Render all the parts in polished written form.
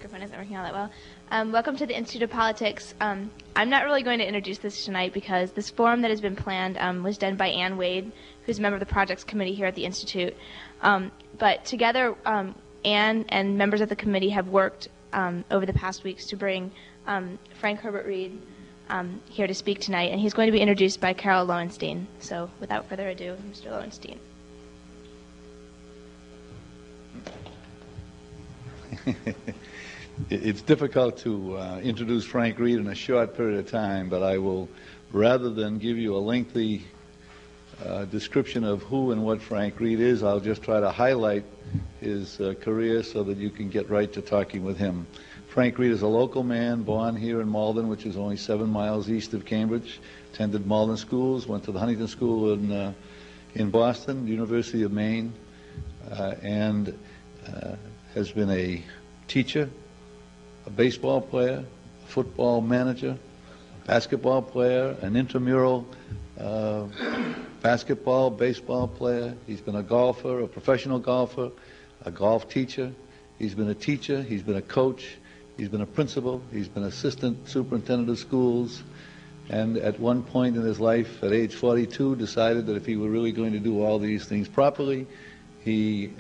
microphone isn't working all that well. Welcome to the Institute of Politics. I'm not really going to introduce this tonight because this forum that has been planned was done by Ann Wade, who's a member of the projects committee here at the Institute. But together, Ann and members of the committee have worked over the past weeks to bring Frank Herbert Reed here to speak tonight, and he's going to be introduced by Carol Lowenstein. So without further ado, Mr. Lowenstein. It's difficult to introduce Frank Reed in a short period of time, but I will, rather than give you a lengthy description of who and what Frank Reed is, I'll just try to highlight his career so that you can get right to talking with him. Frank Reed is a local man, born here in Malden, which is only 7 miles east of Cambridge, attended Malden schools, went to the Huntington School in Boston, University of Maine, and has been a teacher, a baseball player, a football manager, a basketball player, an intramural basketball, baseball player. He's been a golfer, a professional golfer, a golf teacher. He's been a teacher. He's been a coach. He's been a principal. He's been assistant superintendent of schools. And at one point in his life, at age 42, decided that if he were really going to do all these things properly, he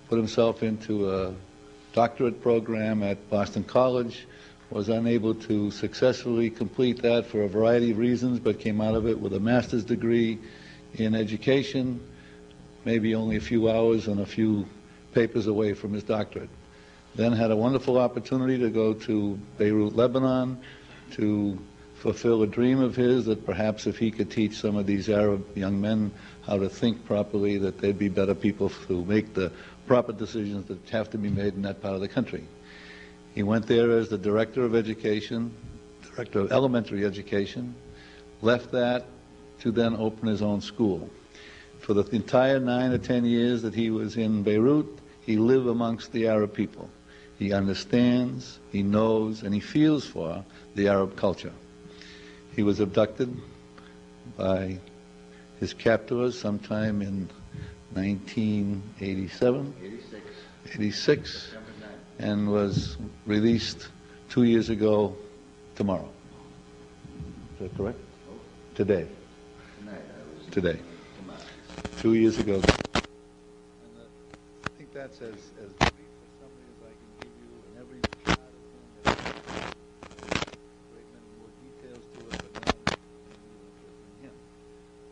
put himself into a doctorate program at Boston College, was unable to successfully complete that for a variety of reasons, but came out of it with a master's degree in education, maybe only a few hours and a few papers away from his doctorate. Then had a wonderful opportunity to go to Beirut, Lebanon, to fulfill a dream of his that perhaps if he could teach some of these Arab young men how to think properly, that they'd be better people to make the proper decisions that have to be made in that part of the country. He went there as the director of education, director of elementary education, left that to then open his own school. For the entire 9 or 10 years that he was in Beirut, he lived amongst the Arab people. He understands, he knows, and he feels for the Arab culture. He was abducted by his captors sometime in 1987, 86, and was released 2 years ago tomorrow. Is that correct? Today. Today. 2 years ago. And I think that's as brief a summary as I can give you, and every shot of him has a great many more details to it, but none of it in him.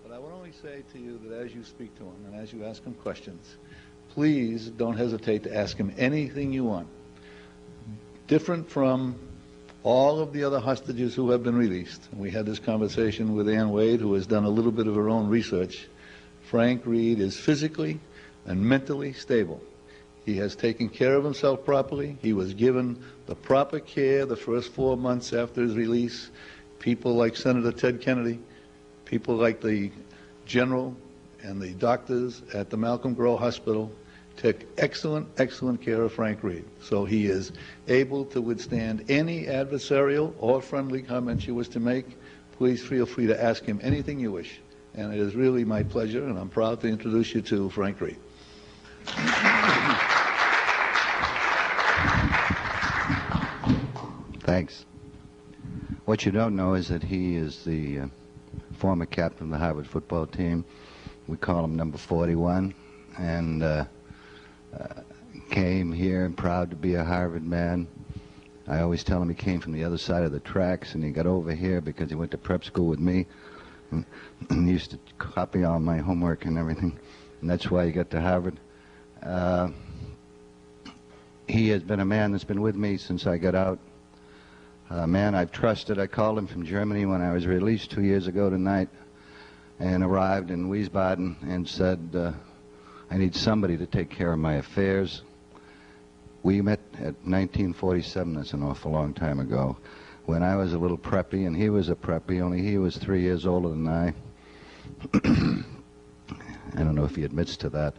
But I will only say to you that as you speak to him and as you ask him questions, please don't hesitate to ask him anything you want. Different from all of the other hostages who have been released. We had this conversation with Ann Wade, who has done a little bit of her own research. Frank Reed is physically and mentally stable. He has taken care of himself properly. He was given the proper care the first 4 months after his release. People like Senator Ted Kennedy, people like the general and the doctors at the Malcolm Groh Hospital took excellent, excellent care of Frank Reed. So he is able to withstand any adversarial or friendly comments you wish to make. Please feel free to ask him anything you wish. And it is really my pleasure, and I'm proud to introduce you to Frank Reed. Thanks. What you don't know is that he is the former captain of the Harvard football team. We call him number 41, and came here proud to be a Harvard man. I always tell him he came from the other side of the tracks, and he got over here because he went to prep school with me and used to copy all my homework and everything, and that's why he got to Harvard. He has been a man that's been with me since I got out. A man I've trusted. I called him from Germany when I was released 2 years ago tonight, and arrived in Wiesbaden and said, I need somebody to take care of my affairs. We met at 1947, that's an awful long time ago, when I was a little preppy, and he was a preppy, only he was 3 years older than I. I don't know if he admits to that.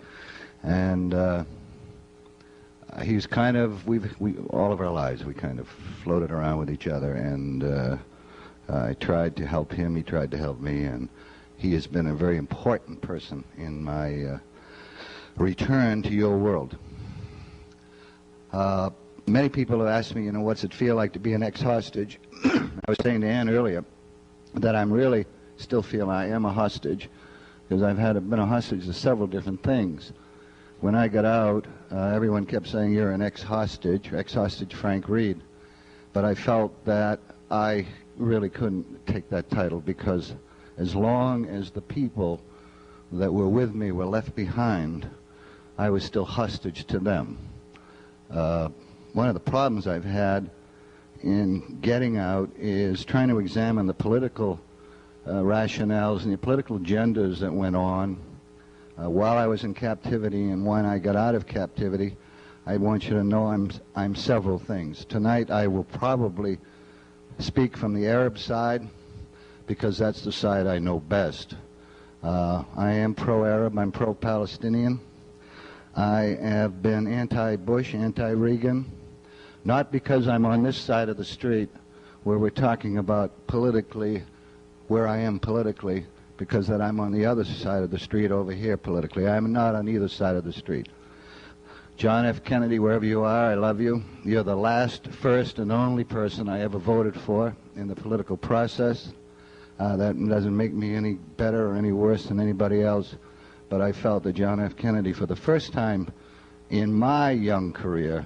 And he's kind of, all of our lives, we kind of floated around with each other, and I tried to help him, he tried to help me, and he has been a very important person in my return to your world. Many people have asked me, what's it feel like to be an ex-hostage? I was saying to Ann earlier that I'm really still feel I am a hostage, because I've been a hostage to several different things. When I got out, everyone kept saying, you're an ex-hostage Frank Reed. But I felt that I really couldn't take that title, because as long as the people that were with me were left behind, I was still hostage to them. One of the problems I've had in getting out is trying to examine the political rationales and the political agendas that went on while I was in captivity and when I got out of captivity. I want you to know I'm several things. Tonight I will probably speak from the Arab side, because that's the side I know best. I am pro-Arab, I'm pro-Palestinian. I have been anti-Bush, anti-Reagan, not because I'm on this side of the street where we're talking about politically, where I am politically, because that I'm on the other side of the street over here politically. I'm not on either side of the street. John F. Kennedy, wherever you are, I love you. You're the last, first, and only person I ever voted for in the political process. That doesn't make me any better or any worse than anybody else, but I felt that John F. Kennedy, for the first time in my young career,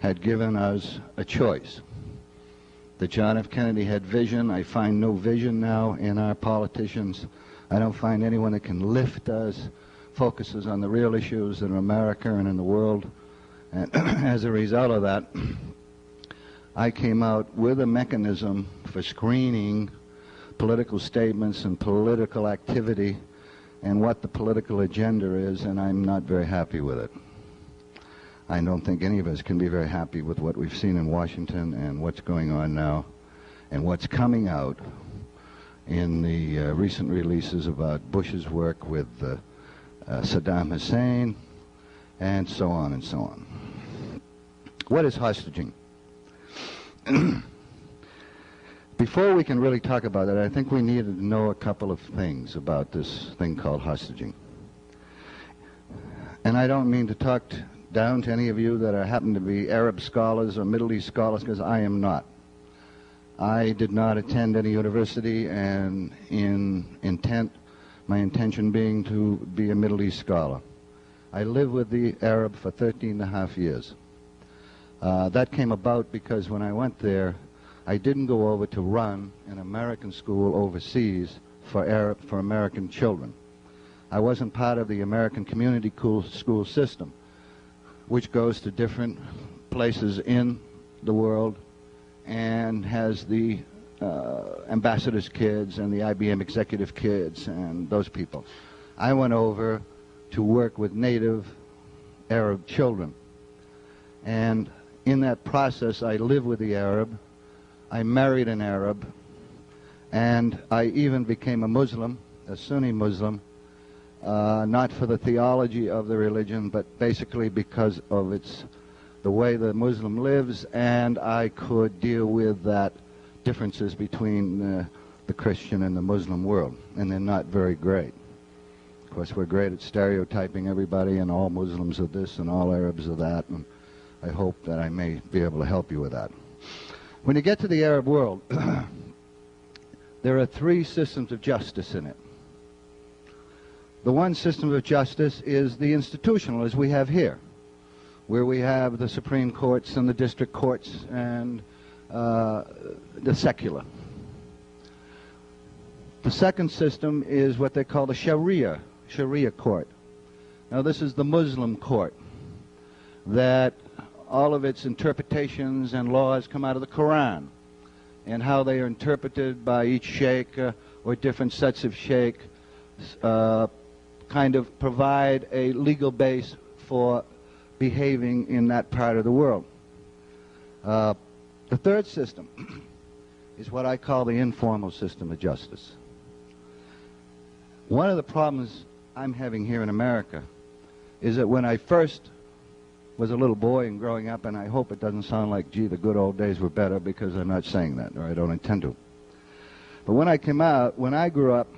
had given us a choice. That John F. Kennedy had vision. I find no vision now in our politicians. I don't find anyone that can lift us, focuses on the real issues in America and in the world. And as a result of that, I came out with a mechanism for screening political statements and political activity and what the political agenda is, and I'm not very happy with it. I don't think any of us can be very happy with what we've seen in Washington and what's going on now and what's coming out in the recent releases about Bush's work with Saddam Hussein and so on and so on. What is hostage? Before we can really talk about it, I think we need to know a couple of things about this thing called hostage. And I don't mean to talk down to any of you that happen to be Arab scholars or Middle East scholars, because I am not. I did not attend any university, and my intention being to be a Middle East scholar. I lived with the Arab for 13 and a half years. That came about because when I went there, I didn't go over to run an American school overseas for American children. I wasn't part of the American community school system, which goes to different places in the world and has the ambassadors' kids and the IBM executive kids and those people. I went over to work with native Arab children. And in that process, I lived with the Arab. I married an Arab. And I even became a Muslim, a Sunni Muslim, not for the theology of the religion, but basically because of the way the Muslim lives, and I could deal with that differences between the Christian and the Muslim world, and they're not very great. Of course, we're great at stereotyping everybody, and all Muslims are this and all Arabs are that, and I hope that I may be able to help you with that. When you get to the Arab world, there are three systems of justice in it. The one system of justice is the institutional, as we have here, where we have the Supreme Courts and the district courts and the secular. The second system is what they call the Sharia court. Now, this is the Muslim court, that all of its interpretations and laws come out of the Quran, and how they are interpreted by each sheikh or different sets of sheikh kind of provide a legal base for behaving in that part of the world. The third system is what I call the informal system of justice. One of the problems I'm having here in America is that when I first was a little boy and growing up, and I hope it doesn't sound like, gee, the good old days were better, because I'm not saying that, or I don't intend to. But when I grew up,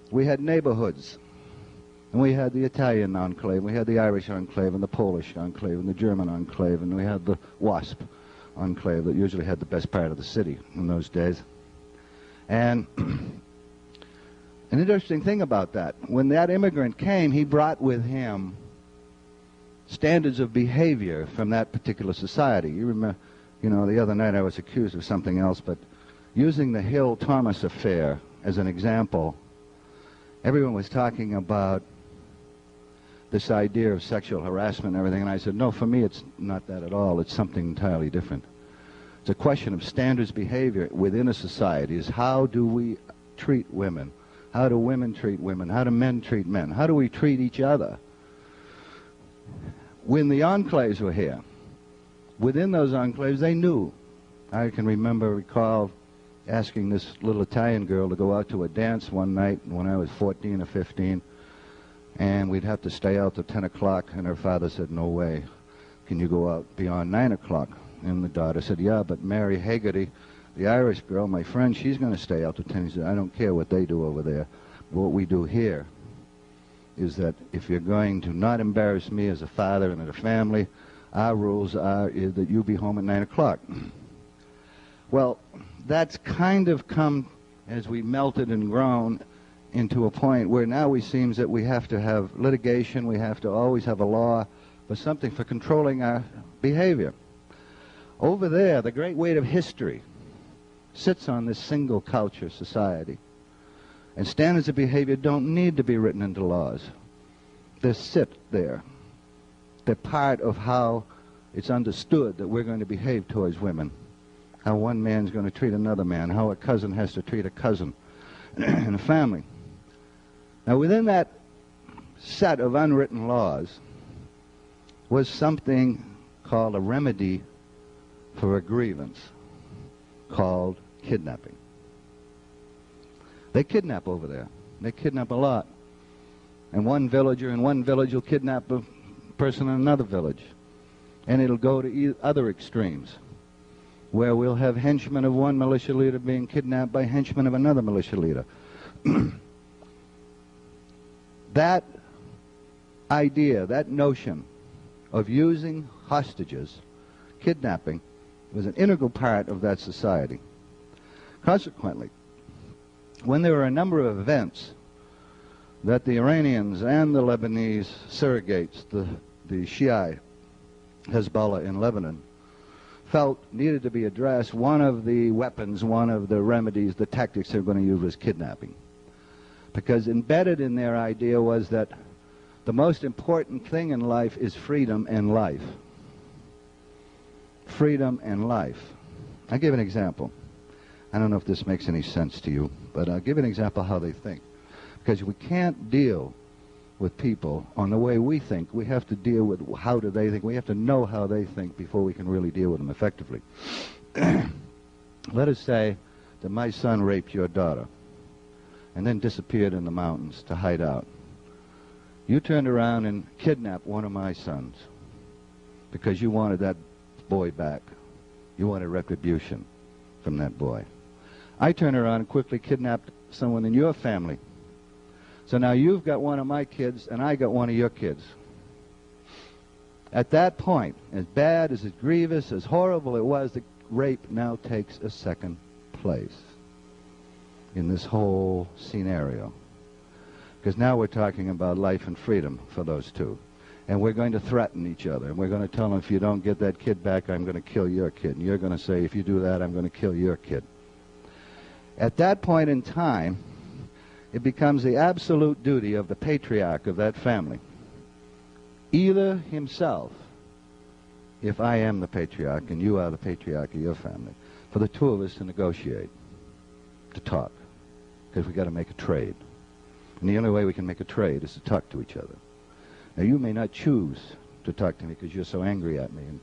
we had neighborhoods. And we had the Italian enclave, we had the Irish enclave, and the Polish enclave, and the German enclave, and we had the WASP enclave that usually had the best part of the city in those days. And an interesting thing about that, when that immigrant came, he brought with him standards of behavior from that particular society. You remember, you know, the other night I was accused of something else, but using the Hill Thomas affair as an example, everyone was talking about this idea of sexual harassment and everything, and I said, no, for me it's not that at all. It's something entirely different. It's a question of standards behavior within a society. Is how do we treat women? How do women treat women? How do men treat men? How do we treat each other? When the enclaves were here, within those enclaves, they knew. I can recall asking this little Italian girl to go out to a dance one night when I was 14 or 15, and we'd have to stay out till 10 o'clock, and her father said, no way. Can you go out beyond 9 o'clock? And the daughter said, yeah, but Mary Haggerty, the Irish girl, my friend, she's going to stay out till 10. He said, I don't care what they do over there. What we do here is that if you're going to not embarrass me as a father and a family, our rules is that you be home at 9 o'clock. Well, that's kind of come as we melted and grown into a point where now it seems that we have to have litigation, we have to always have a law for something for controlling our behavior. Over there, the great weight of history sits on this single culture society. And standards of behavior don't need to be written into laws. They sit there. They're part of how it's understood that we're going to behave towards women, how one man's going to treat another man, how a cousin has to treat a cousin in a family. Now, within that set of unwritten laws was something called a remedy for a grievance called kidnapping. They kidnap over there. They kidnap a lot. And one villager in one village will kidnap a person in another village. And it'll go to other extremes, where we'll have henchmen of one militia leader being kidnapped by henchmen of another militia leader. That idea, that notion of using hostages, kidnapping, was an integral part of that society. Consequently, when there were a number of events that the Iranians and the Lebanese surrogates, the Shiite Hezbollah in Lebanon, felt needed to be addressed, one of the weapons, one of the remedies, the tactics they were going to use was kidnapping. Because embedded in their idea was that the most important thing in life is freedom and life. Freedom and life. I'll give an example. I don't know if this makes any sense to you, but I'll give an example how they think. Because we can't deal with people on the way we think. We have to deal with how do they think. We have to know how they think before we can really deal with them effectively. Let us say that my son raped your daughter and then disappeared in the mountains to hide out. You turned around and kidnapped one of my sons because you wanted that boy back. You wanted retribution from that boy. I turned around and quickly kidnapped someone in your family. So now you've got one of my kids and I got one of your kids. At that point, as bad, as grievous, as horrible it was, the rape now takes a second place in this whole scenario. Because now we're talking about life and freedom for those two. And we're going to threaten each other. And we're going to tell them, if you don't get that kid back, I'm going to kill your kid. And you're going to say, if you do that, I'm going to kill your kid. At that point in time, it becomes the absolute duty of the patriarch of that family, either himself, if I am the patriarch and you are the patriarch of your family, for the two of us to negotiate, to talk, because we've got to make a trade. And the only way we can make a trade is to talk to each other. Now, you may not choose to talk to me because you're so angry at me and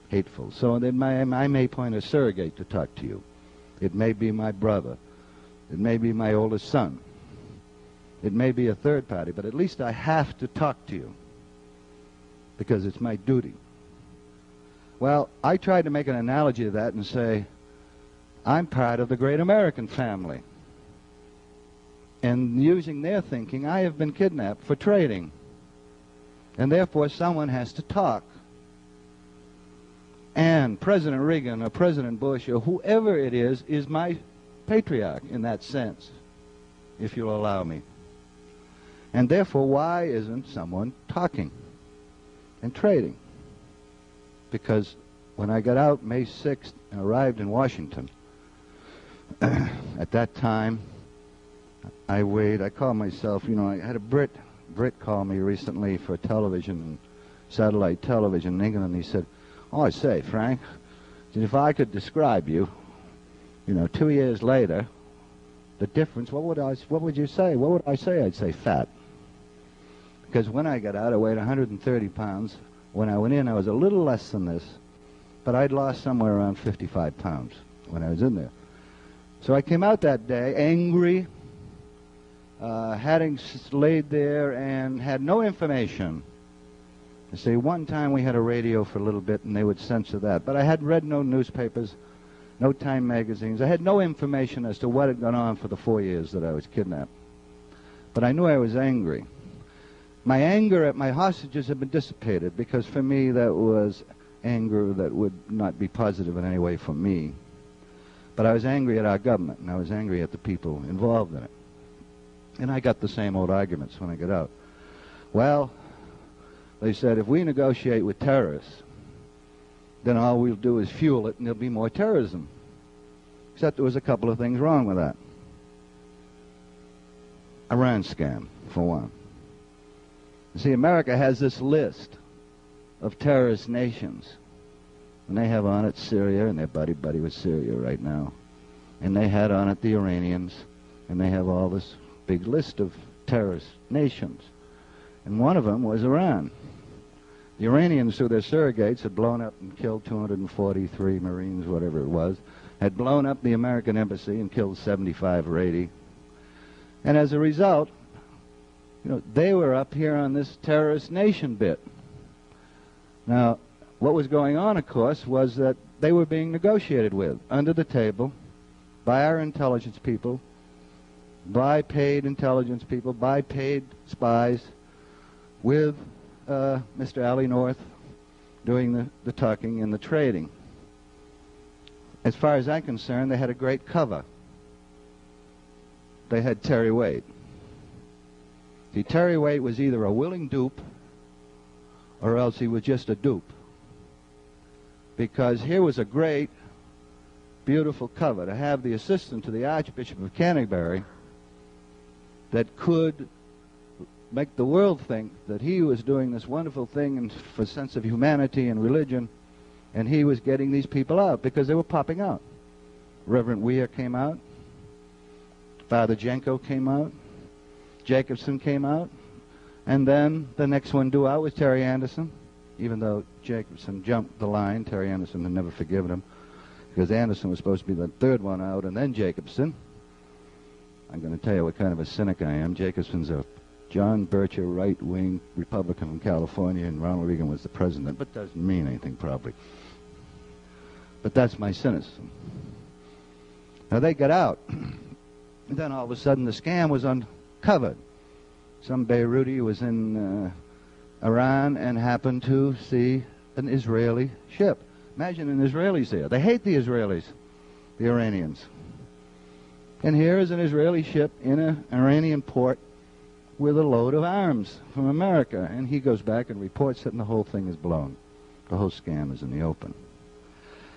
hateful. So then I may appoint a surrogate to talk to you. It may be my brother. It may be my oldest son. It may be a third party, but at least I have to talk to you because it's my duty. Well, I tried to make an analogy to that and say, I'm part of the great American family. And using their thinking, I have been kidnapped for trading. And therefore someone has to talk. And President Reagan or President Bush or whoever it is my patriarch in that sense, if you'll allow me. And therefore, why isn't someone talking and trading? Because when I got out May 6th and arrived in Washington, at that time, I call myself, I had a Brit call me recently for television and satellite television in England, and he said, "Oh, I say, Frank, if I could describe you, 2 years later, the difference, what would you say? What would I say?" I'd say fat. Because when I got out, I weighed 130 pounds. When I went in, I was a little less than this, but I'd lost somewhere around 55 pounds when I was in there. So I came out that day angry, having laid there and had no information. You see, one time we had a radio for a little bit and they would censor that, but I had read no newspapers, no Time magazines. I had no information as to what had gone on for the 4 years that I was kidnapped. But I knew I was angry. My anger at my hostages had been dissipated, because for me that was anger that would not be positive in any way for me. But I was angry at our government, and I was angry at the people involved in it. And I got the same old arguments when I got out. Well, they said, if we negotiate with terrorists, then all we'll do is fuel it and there'll be more terrorism. Except there was a couple of things wrong with that. Iran scam, for one. You see, America has this list of terrorist nations. And they have on it Syria, and they're buddy-buddy with Syria right now. And they had on it the Iranians, and they have all this big list of terrorist nations. And one of them was Iran. The Iranians, through their surrogates, had blown up and killed 243 Marines, whatever it was, had blown up the American embassy and killed 75 or 80. And as a result, they were up here on this terrorist nation bit. Now, what was going on, of course, was that they were being negotiated with under the table by our intelligence people, by paid intelligence people, by paid spies, with Mr. Ali North doing the talking and the trading. As far as I'm concerned, they had a great cover. They had Terry Waite. See, Terry Waite was either a willing dupe or else he was just a dupe. Because here was a great, beautiful cover to have the assistant to the Archbishop of Canterbury that could make the world think that he was doing this wonderful thing for sense of humanity and religion, and he was getting these people out because they were popping out. Reverend Weir came out. Father Jenko came out. Jacobson came out. And then the next one due out was Terry Anderson. Even though Jacobson jumped the line, Terry Anderson had never forgiven him, because Anderson was supposed to be the third one out, and then Jacobson. I'm going to tell you what kind of a cynic I am. Jacobson's a John Bircher, right-wing Republican from California, and Ronald Reagan was the president, but doesn't mean anything probably. But that's my cynicism. Now they got out. And then all of a sudden the scam was uncovered. Some Beiruti was in Iran and happened to see an Israeli ship. Imagine an Israelis there. They hate the Israelis, the Iranians. And here is an Israeli ship in an Iranian port with a load of arms from America. And he goes back and reports it, and the whole thing is blown. The whole scam is in the open.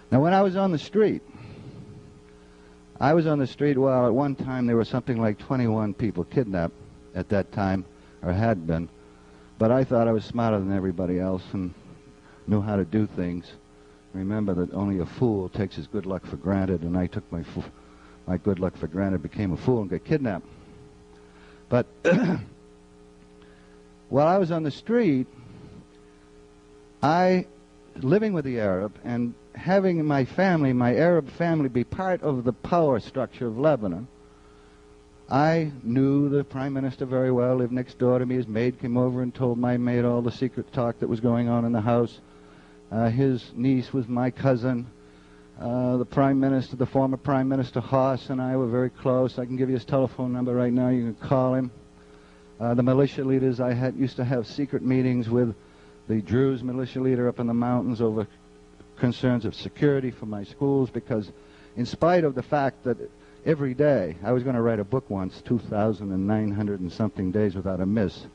Now, when I was on the street, well, at one time there were something like 21 people kidnapped at that time, or had been. But I thought I was smarter than everybody else and knew how to do things. Remember that only a fool takes his good luck for granted, and I took my good luck for granted, became a fool, and got kidnapped. But while I was on the street, living with the Arab and having my family, my Arab family, be part of the power structure of Lebanon, I knew the Prime Minister very well, lived next door to me. His maid came over and told my maid all the secret talk that was going on in the house. His niece was my cousin. The Prime Minister, the former Prime Minister Haas and I were very close. I can give you his telephone number right now. You can call him. The militia leaders, I used to have secret meetings with the Druze militia leader up in the mountains over concerns of security for my schools, because in spite of the fact that every day, I was going to write a book once, 2,900 and something days without a miss,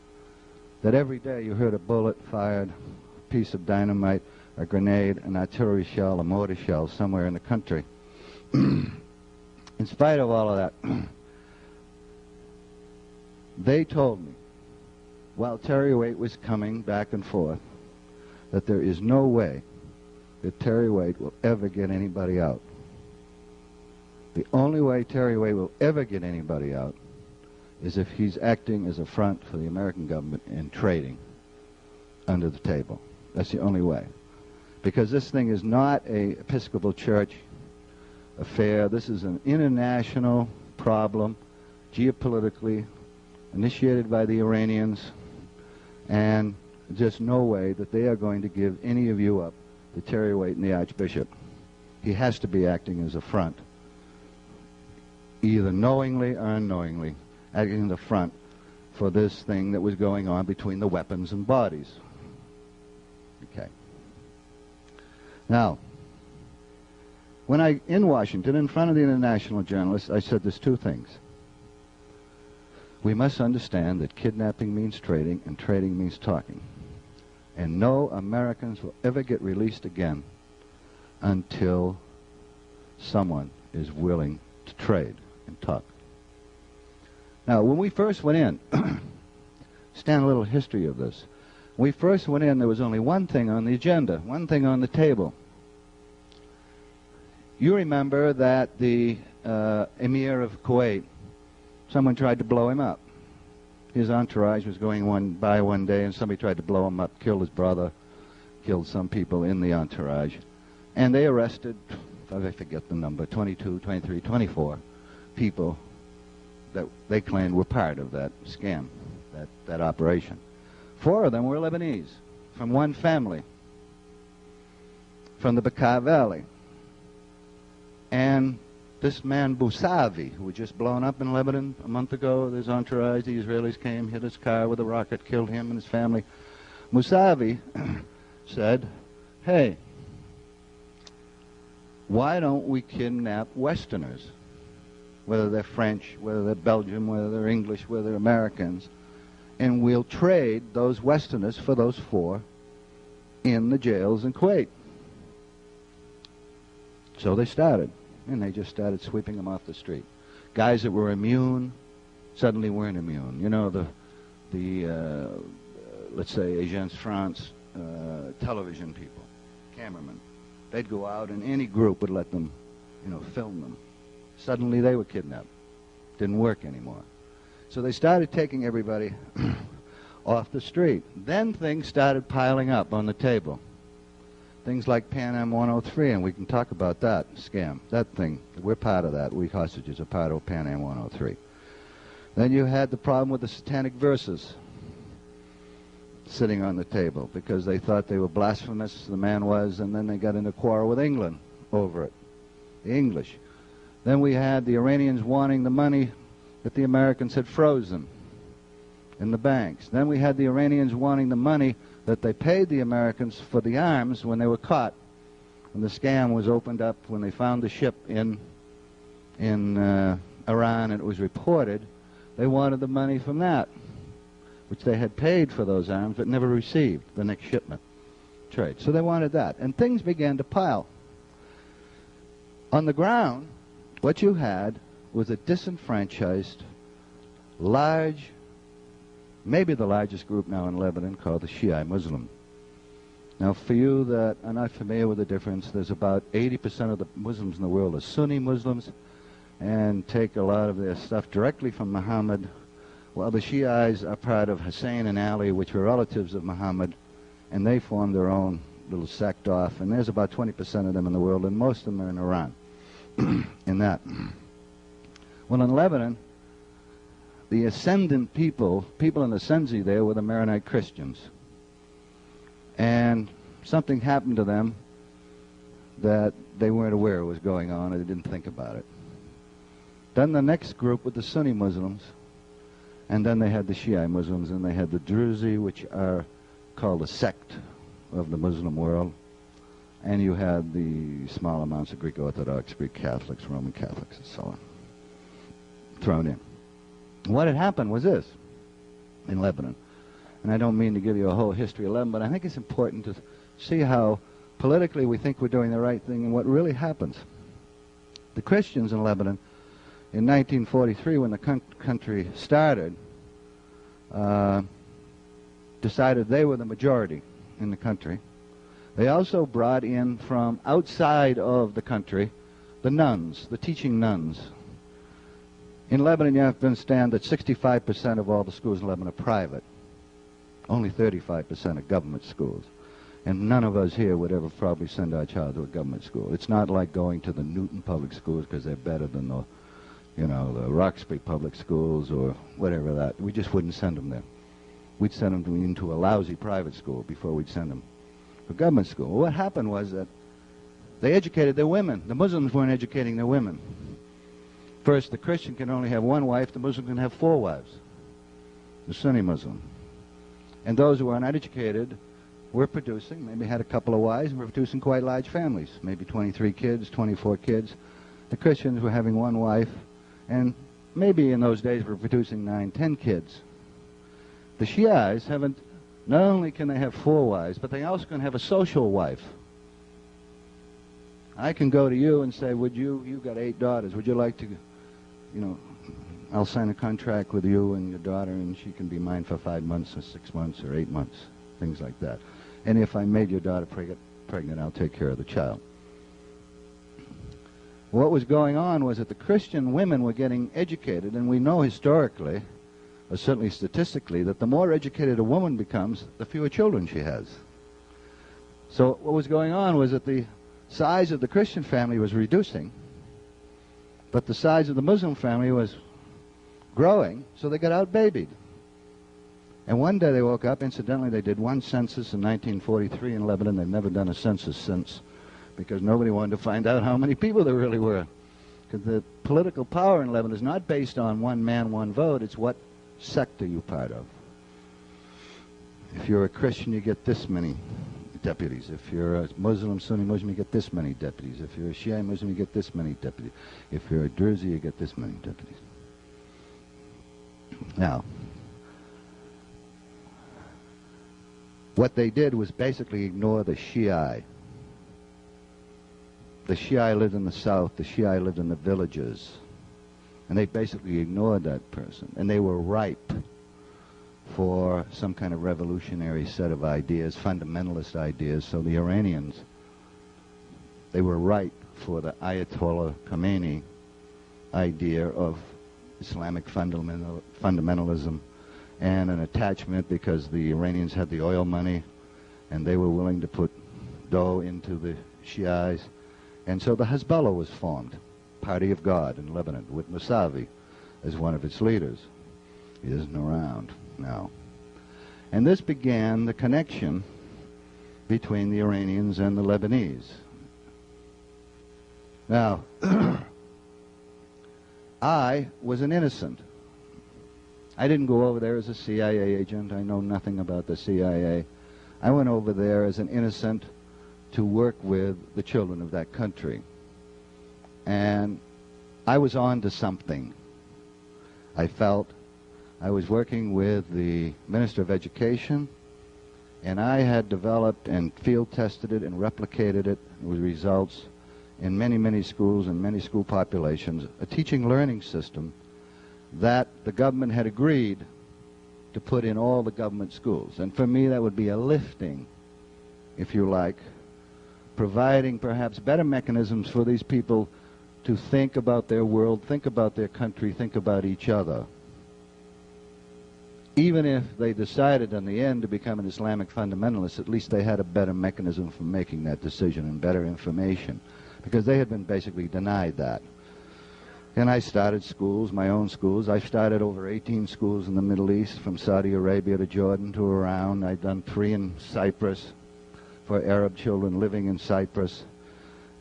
that every day you heard a bullet fired, a piece of dynamite, a grenade, an artillery shell, a mortar shell somewhere in the country. In spite of all of that, they told me, while Terry Waite was coming back and forth, that there is no way that Terry Waite will ever get anybody out. The only way Terry Waite will ever get anybody out is if he's acting as a front for the American government and trading under the table. That's the only way. Because this thing is not a Episcopal Church affair. This is an international problem, geopolitically, initiated by the Iranians, and just no way that they are going to give any of you up to Terry Waite and the Archbishop. He has to be acting as a front, either knowingly or unknowingly, acting as a front for this thing that was going on between the weapons and bodies. Okay. Now, when in Washington, in front of the international journalists, I said there's two things. We must understand that kidnapping means trading, and trading means talking. And no Americans will ever get released again until someone is willing to trade and talk. Now, when we first went in, stand a little history of this. When we first went in, there was only one thing on the agenda, one thing on the table. You remember that the Emir of Kuwait, someone tried to blow him up. His entourage was going by one day, and somebody tried to blow him up, killed his brother, killed some people in the entourage. And they arrested, I forget the number, 22, 23, 24 people that they claimed were part of that scam, that operation. 4 of them were Lebanese, from one family, from the Bekaa Valley. And this man, Bousavi, who was just blown up in Lebanon a month ago, his entourage, the Israelis came, hit his car with a rocket, killed him and his family. Bousavi said, hey, why don't we kidnap Westerners, whether they're French, whether they're Belgian, whether they're English, whether they're Americans, and we'll trade those Westerners for those 4 in the jails in Kuwait. So they started. And they just started sweeping them off the street. Guys that were immune suddenly weren't immune. You know, let's say, Agence France television people, cameramen. They'd go out and any group would let them, film them. Suddenly they were kidnapped. Didn't work anymore. So they started taking everybody off the street. Then things started piling up on the table. Things like Pan Am 103, and we can talk about that scam, that thing. We're part of that. We hostages are part of Pan Am 103. Then you had the problem with the satanic verses sitting on the table because they thought they were blasphemous, the man was, and then they got in a quarrel with England over it, the English. Then we had the Iranians wanting the money that the Americans had frozen in the banks. Then we had the Iranians wanting the money that they paid the Americans for the arms when they were caught. When the scam was opened up, when they found the ship in Iran and it was reported, they wanted the money from that, which they had paid for those arms but never received the next shipment trade. So they wanted that. And things began to pile. On the ground, what you had was a disenfranchised, large, maybe the largest group now in Lebanon, called the Shia Muslim. Now, for you that are not familiar with the difference, there's about 80% of the Muslims in the world are Sunni Muslims and take a lot of their stuff directly from Muhammad, while the Shiites are part of Hussein and Ali, which were relatives of Muhammad, and they formed their own little sect off, and there's about 20% of them in the world, and most of them are in Iran, in that. Well, in Lebanon, the ascendant people in the Senzi there were the Maronite Christians. And something happened to them. that they weren't aware was going on, or they didn't think about it. Then the next group were the Sunni Muslims, and then they had the Shia Muslims, and they had the Druzi, which are called a sect of the Muslim world, and you had the small amounts of Greek Orthodox, Greek Catholics, Roman Catholics, and so on, thrown in. What had happened was this in Lebanon, and I don't mean to give you a whole history of Lebanon, but I think it's important to see how politically we think we're doing the right thing and what really happens. The Christians in Lebanon, in 1943, when the country started, decided they were the majority in the country. They also brought in from outside of the country the nuns, the teaching nuns. In Lebanon, you have to understand that 65% of all the schools in Lebanon are private. Only 35% are government schools. And none of us here would ever probably send our child to a government school. It's not like going to the Newton public schools because they're better than the, the Roxbury public schools or whatever that. We just wouldn't send them there. We'd send them into a lousy private school before we'd send them to government school. Well, what happened was that they educated their women. The Muslims weren't educating their women. First, the Christian can only have one wife. The Muslim can have 4 wives. The Sunni Muslim. And those who are uneducated were producing, maybe had a couple of wives, and were producing quite large families, maybe 23 kids, 24 kids. The Christians were having one wife, and maybe in those days were producing 9, 10 kids. The Shiites haven't, not only can they have 4 wives, but they also can have a social wife. I can go to you and say, you've got 8 daughters, would you like to, I'll sign a contract with you and your daughter, and she can be mine for 5 months or 6 months or 8 months, things like that. And if I made your daughter pregnant, I'll take care of the child. What was going on was that the Christian women were getting educated, and we know historically, or certainly statistically, that the more educated a woman becomes, the fewer children she has. So what was going on was that the size of the Christian family was reducing, but the size of the Muslim family was growing, so they got out-babied. And one day they woke up, incidentally, they did one census in 1943 in Lebanon. They've never done a census since, because nobody wanted to find out how many people there really were. Because the political power in Lebanon is not based on one man, one vote. It's what sect are you part of. If you're a Christian, you get this many deputies. If you're a Muslim, Sunni Muslim, you get this many deputies. If you're a Shia Muslim, you get this many deputies. If you're a Druzi, you get this many deputies. Now, what they did was basically ignore the Shia. The Shia lived in the south, the Shia lived in the villages. And they basically ignored that person. And they were ripe for some kind of revolutionary set of ideas, fundamentalist ideas. So the Iranians, they were ripe for the Ayatollah Khomeini idea of Islamic fundamentalism and an attachment, because the Iranians had the oil money and they were willing to put dough into the Shiites. And so the Hezbollah was formed, Party of God in Lebanon, with Mousavi as one of its leaders. He isn't around now. And this began the connection between the Iranians and the Lebanese. Now, I was an innocent. I didn't go over there as a CIA agent. I know nothing about the CIA. I went over there as an innocent to work with the children of that country. And I was on to something. I felt I was working with the Minister of Education, and I had developed and field tested it and replicated it with results in many, many schools and many school populations, a teaching learning system that the government had agreed to put in all the government schools. And for me, that would be a lifting, if you like, providing perhaps better mechanisms for these people to think about their world, think about their country, think about each other. Even if they decided in the end to become an Islamic fundamentalist, at least they had a better mechanism for making that decision and better information, because they had been basically denied that. And I started schools, my own schools. I started over 18 schools in the Middle East, from Saudi Arabia to Jordan to around. I'd done 3 in Cyprus for Arab children living in Cyprus.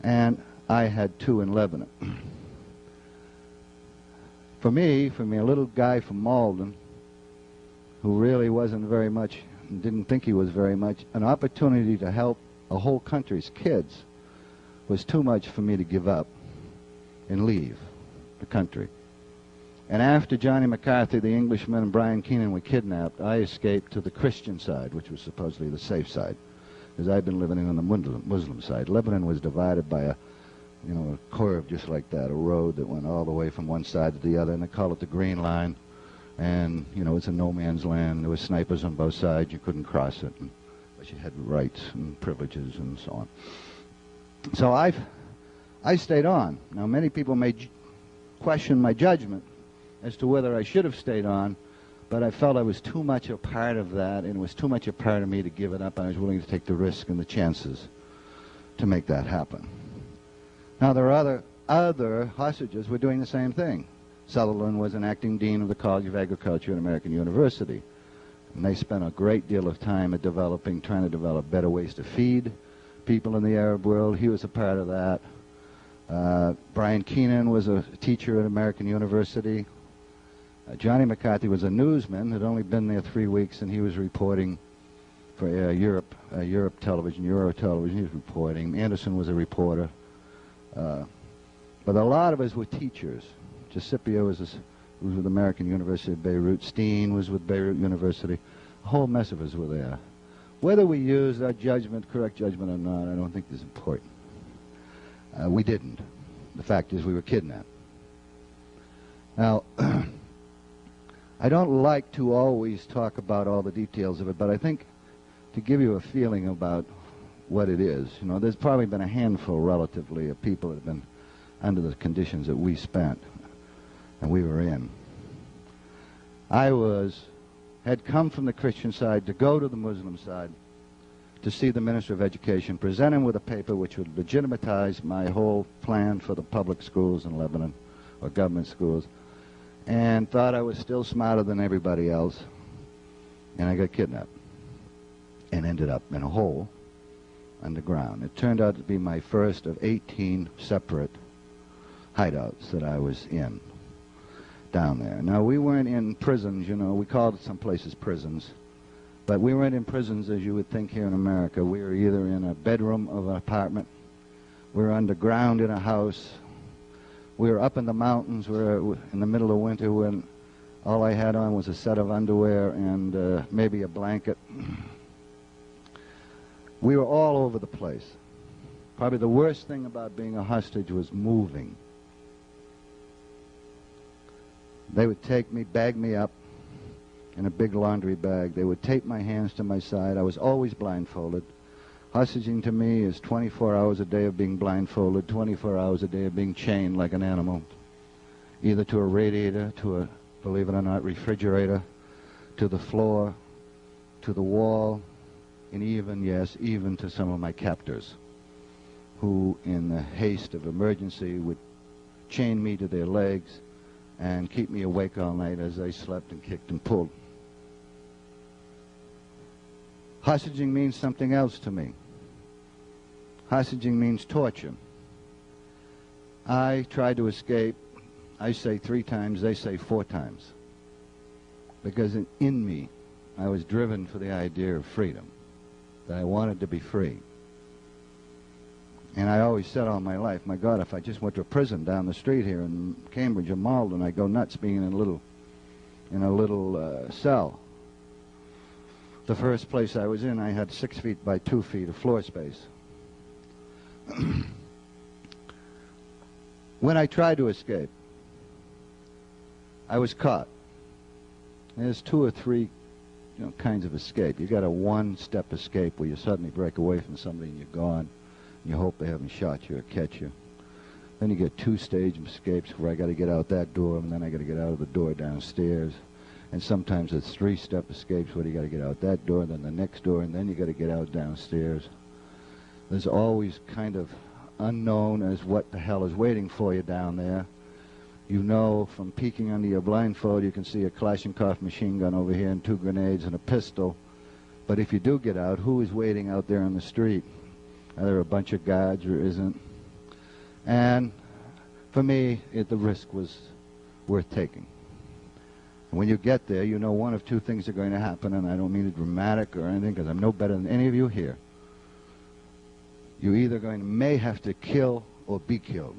and I had 2 in Lebanon. For me, a little guy from Malden, who really wasn't very much, didn't think he was very much, an opportunity to help a whole country's kids was too much for me to give up and leave the country. And after Johnny McCarthy, the Englishman, and Brian Keenan were kidnapped, I escaped to the Christian side, which was supposedly the safe side, because I'd been living on the Muslim side. Lebanon was divided by a curve just like that, a road that went all the way from one side to the other, and they call it the Green Line. And, it's a no man's land. There were snipers on both sides. You couldn't cross it, but you had rights and privileges and so on. So I stayed on. Now, many people may question my judgment as to whether I should have stayed on, but I felt I was too much a part of that, and it was too much a part of me to give it up, and I was willing to take the risk and the chances to make that happen. Now, there are other hostages who were doing the same thing. Sutherland was an acting dean of the College of Agriculture at American University, and they spent a great deal of time at trying to develop better ways to feed people in the Arab world. He was a part of that. Brian Keenan was a teacher at American University. Johnny McCarthy was a newsman, had only been there 3 weeks, and he was reporting for Europe television, Euro television. He was reporting. Anderson was a reporter. But a lot of us were teachers. Giuseppe was with American University of Beirut. Steen was with Beirut University. A whole mess of us were there. Whether we used our correct judgment or not, I don't think is important. We didn't. The fact is we were kidnapped. Now, I don't like to always talk about all the details of it, but I think to give you a feeling about what it is, there's probably been a handful, relatively, of people that have been under the conditions that we spent and we were in. I had come from the Christian side to go to the Muslim side to see the Minister of Education, present him with a paper which would legitimize my whole plan for the public schools in Lebanon, or government schools, and thought I was still smarter than everybody else, and I got kidnapped and ended up in a hole underground. It turned out to be my first of 18 separate hideouts that I was in down there. Now, we weren't in prisons, we called some places prisons, but we weren't in prisons as you would think here in America. We were either in a bedroom of an apartment, we were underground in a house, we were up in the mountains, we were in the middle of winter when all I had on was a set of underwear and maybe a blanket. We were all over the place. Probably the worst thing about being a hostage was moving. They would take me, bag me up in a big laundry bag. They would tape my hands to my side. I was always blindfolded. Hostaging to me is 24 hours a day of being blindfolded, 24 hours a day of being chained like an animal, either to a radiator, to a, believe it or not, refrigerator, to the floor, to the wall, and even to some of my captors, who in the haste of emergency would chain me to their legs and keep me awake all night as I slept and kicked and pulled. Hostaging means something else to me. Hostaging means torture. I tried to escape, I say 3 times, they say 4 times. Because in me, I was driven for the idea of freedom, that I wanted to be free. And I always said all my life, my God, if I just went to a prison down the street here in Cambridge or Malden, I'd go nuts being in a little cell. The first place I was in, I had 6 feet by 2 feet of floor space. When I tried to escape, I was caught. There's 2 or 3 kinds of escape. You got a one-step escape where you suddenly break away from somebody and you're gone. And you hope they haven't shot you or catch you. Then you get 2-stage escapes where I got to get out that door and then I got to get out of the door downstairs. And sometimes it's 3-step escapes where you got to get out that door, then the next door, and then you got to get out downstairs. There's always kind of unknown as what the hell is waiting for you down there. You know from peeking under your blindfold you can see a Kalashnikov machine gun over here and 2 grenades and a pistol. But if you do get out, who is waiting out there on the street? Are there a bunch of guards or isn't? And for me, the risk was worth taking. And when you get there, you know one of two things are going to happen, and I don't mean it dramatic or anything, because I'm no better than any of you here. You're either may have to kill or be killed.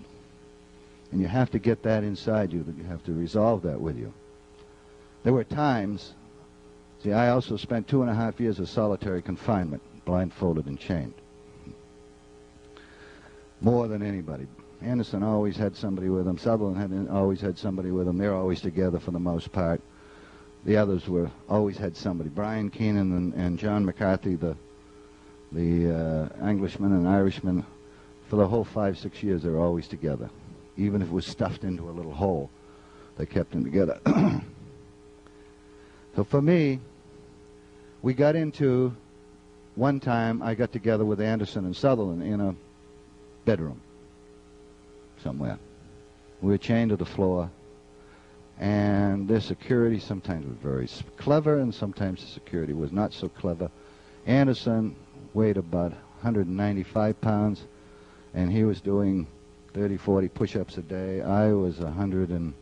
And you have to get that inside you, that you have to resolve that with you. There were times, see, I also spent 2.5 years of solitary confinement, blindfolded and chained. More than anybody. Anderson always had somebody with him. Sutherland always had somebody with him. They're always together for the most part. The others always had somebody. Brian Keenan and John McCarthy, the Englishman and Irishman, for the whole 5-6 years, they were always together. Even if it was stuffed into a little hole, they kept them together. So for me, we got into, one time I got together with Anderson and Sutherland in a bedroom somewhere. We were chained to the floor, and their security sometimes was very clever, and sometimes the security was not so clever. Anderson weighed about 195 pounds, and he was doing 30, 40 push-ups a day. I was 100 and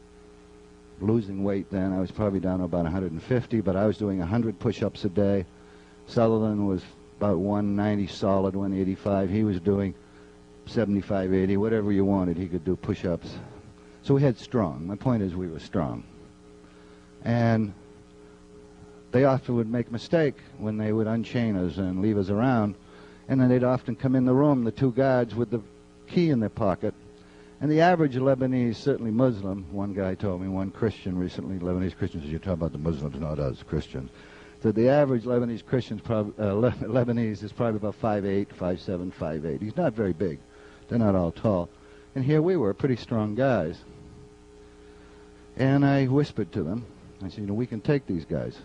losing weight then. I was probably down to about 150, but I was doing 100 push-ups a day. Sutherland was about 190 solid, 185. He was doing 75, 80, whatever you wanted, he could do push-ups. So we had strong. My point is we were strong. And they often would make a mistake when they would unchain us and leave us around, and then they'd often come in the room, the two guards, with the key in their pocket. And the average Lebanese, certainly Muslim, one guy told me, one Christian recently, Lebanese Christians, you talk about the Muslims, not us, Christians, so the average Lebanese Christian Lebanese is probably about 5'8", 5'7", 5'8". He's not very big. They're not all tall. And here we were, pretty strong guys. And I whispered to them, I said, we can take these guys.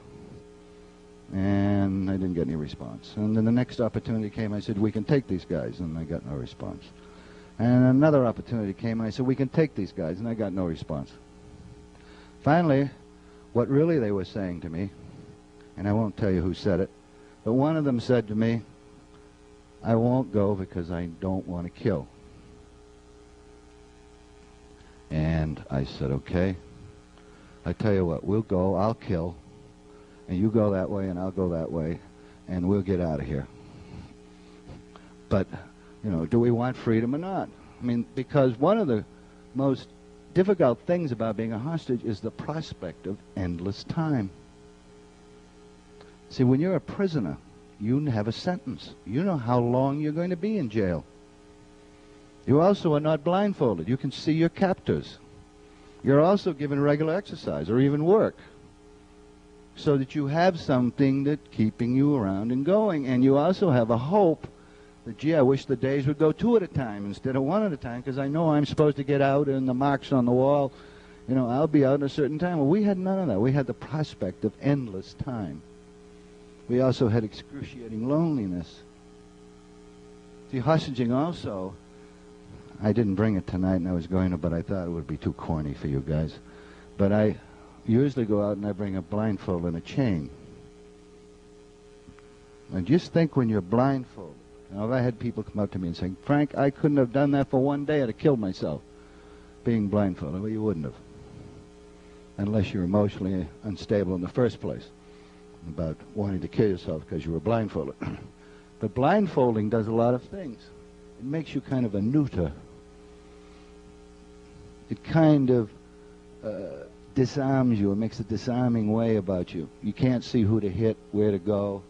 And I didn't get any response. And then the next opportunity came, I said, we can take these guys, and I got no response. And another opportunity came, and I said, we can take these guys, and I got no response. Finally, what really they were saying to me, and I won't tell you who said it, but one of them said to me, I won't go because I don't want to kill. And I said, okay. I tell you what, we'll go, I'll kill, and you go that way and I'll go that way, and we'll get out of here. But, do we want freedom or not? I mean, because one of the most difficult things about being a hostage is the prospect of endless time. See, when you're a prisoner, you have a sentence. You know how long you're going to be in jail. You also are not blindfolded. You can see your captors. You're also given regular exercise or even work, so that you have something that's keeping you around and going. And you also have a hope that, gee, I wish the days would go 2 at a time instead of 1 at a time, because I know I'm supposed to get out and the marks on the wall, I'll be out in a certain time. Well, we had none of that. We had the prospect of endless time. We also had excruciating loneliness. See, hostage also, I didn't bring it tonight, and I was going to, but I thought it would be too corny for you guys. But I usually go out and I bring a blindfold and a chain. And just think, when you're blindfolded. I had people come up to me and say, Frank, I couldn't have done that for 1 day. I'd have killed myself being blindfolded. Well, you wouldn't have, unless you're emotionally unstable in the first place about wanting to kill yourself because you were blindfolded. But blindfolding does a lot of things. It makes you kind of a neuter. It kind of disarms you. It makes a disarming way about you. You can't see who to hit, where to go,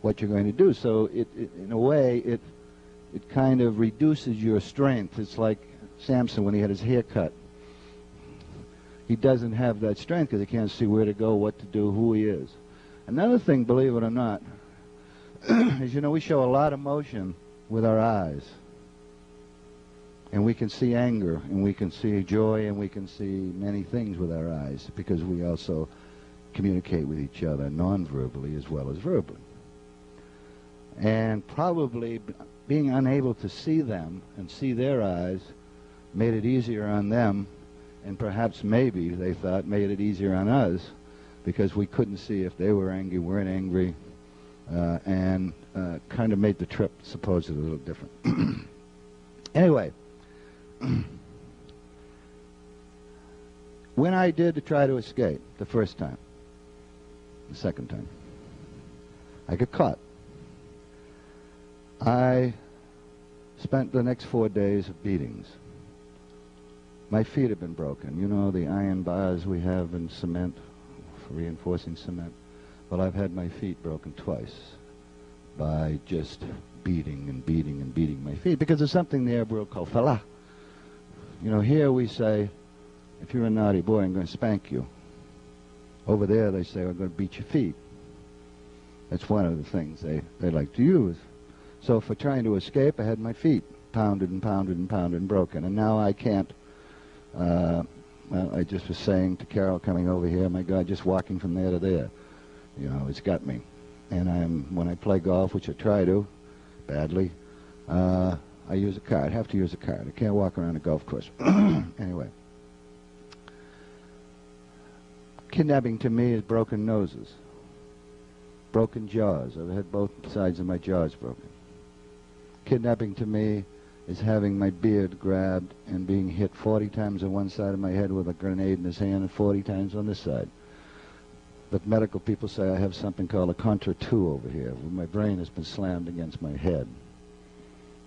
what you're going to do. So in a way, it kind of reduces your strength. It's like Samson when he had his hair cut. He doesn't have that strength because he can't see where to go, what to do, who he is. Another thing, believe it or not, is, we show a lot of emotion with our eyes. And we can see anger, and we can see joy, and we can see many things with our eyes, because we also communicate with each other non-verbally as well as verbally. And probably being unable to see them and see their eyes made it easier on them, and perhaps maybe they thought made it easier on us, because we couldn't see if they were angry, weren't angry, and kind of made the trip supposedly a little different. Anyway, When I did try to escape the first time, the second time, I got caught. I spent the next 4 days of beatings. My feet have been broken. You know the iron bars we have in cement, for reinforcing cement? Well, I've had my feet broken twice by just beating and beating and beating my feet, because there's something in the Arab world called falah. You know, here we say, if you're a naughty boy, I'm going to spank you. Over there they say, I'm going to beat your feet. That's one of the things they like to use. So for trying to escape, I had my feet pounded and pounded and pounded and broken. And now I can't, well, I just was saying to Carol coming over here, my God, just walking from there to there, you know, it's got me. And when I play golf, which I try to, badly, I use a cart. I have to use a cart. I can't walk around a golf course. Anyway. Kidnapping to me is broken noses, broken jaws. I've had both sides of my jaws broken. Kidnapping to me is having my beard grabbed and being hit 40 times on one side of my head with a grenade in his hand and 40 times on this side. But medical people say I have something called a contra 2 over here, where my brain has been slammed against my head.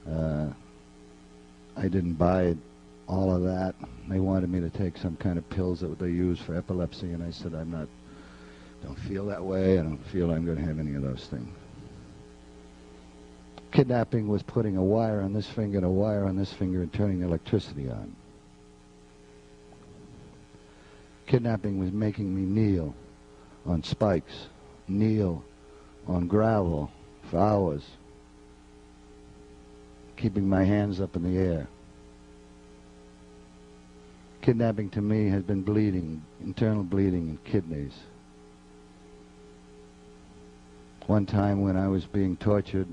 I didn't buy all of that. They wanted me to take some kind of pills that they use for epilepsy, and I said, don't feel that way. I don't feel I'm going to have any of those things. Kidnapping was putting a wire on this finger and a wire on this finger and turning the electricity on. Kidnapping was making me kneel on spikes, kneel on gravel for hours, keeping my hands up in the air. Kidnapping to me has been bleeding, internal bleeding in kidneys. One time when I was being tortured,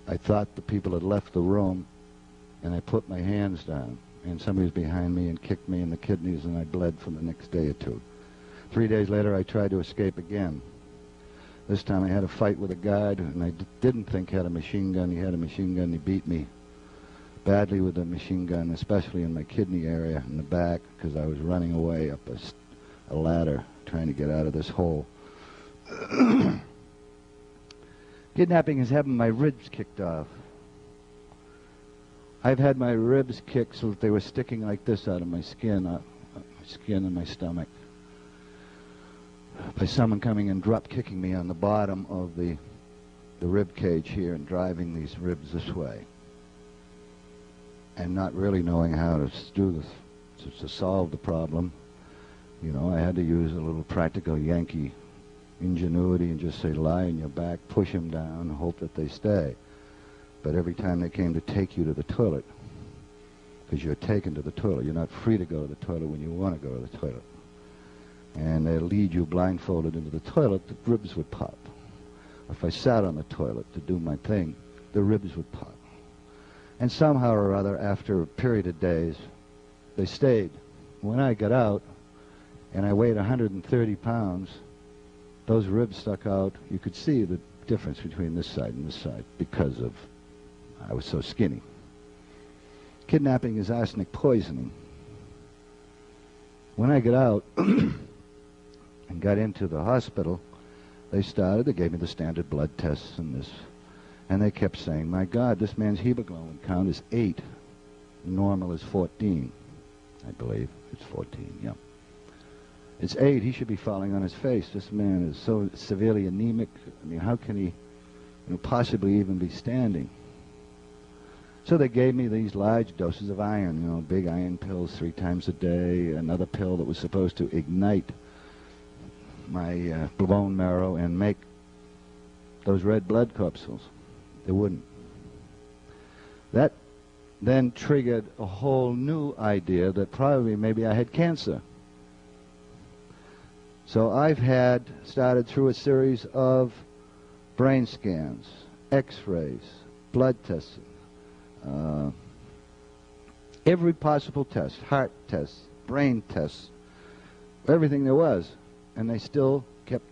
I thought the people had left the room, and I put my hands down, and somebody was behind me and kicked me in the kidneys, and I bled for the next day or two. 3 days later, I tried to escape again. This time I had a fight with a guard, and I didn't think he had a machine gun. He had a machine gun. He beat me badly with a machine gun, especially in my kidney area in the back, because I was running away up a ladder trying to get out of this hole. Kidnapping is having my ribs kicked off. I've had my ribs kicked so that they were sticking like this out of my skin and my stomach, by someone coming and drop kicking me on the bottom of the rib cage here and driving these ribs this way, and not really knowing how to do this to solve the problem. You know, I had to use a little practical Yankee ingenuity and just say, lie on your back, push them down, and hope that they stay. But every time they came to take you to the toilet, because you're taken to the toilet, you're not free to go to the toilet when you want to go to the toilet, and they lead you blindfolded into the toilet, the ribs would pop. If I sat on the toilet to do my thing, the ribs would pop. And somehow or other, after a period of days, they stayed. When I got out, and I weighed 130 pounds, those ribs stuck out. You could see the difference between this side and this side because of I was so skinny. Kidnapping is arsenic poisoning. When I got out and got into the hospital, they gave me the standard blood tests and this, and they kept saying, my God, this man's hemoglobin count is 8. Normal is 14, I believe. It's 14, yeah. It's 8. He should be falling on his face. This man is so severely anemic. I mean, how can he possibly even be standing? So they gave me these large doses of iron, big iron pills 3 times a day, another pill that was supposed to ignite my bone marrow and make those red blood corpuscles. They wouldn't. That then triggered a whole new idea that probably maybe I had cancer. So I've started through a series of brain scans, x-rays, blood tests, every possible test, heart tests, brain tests, everything there was. And they still kept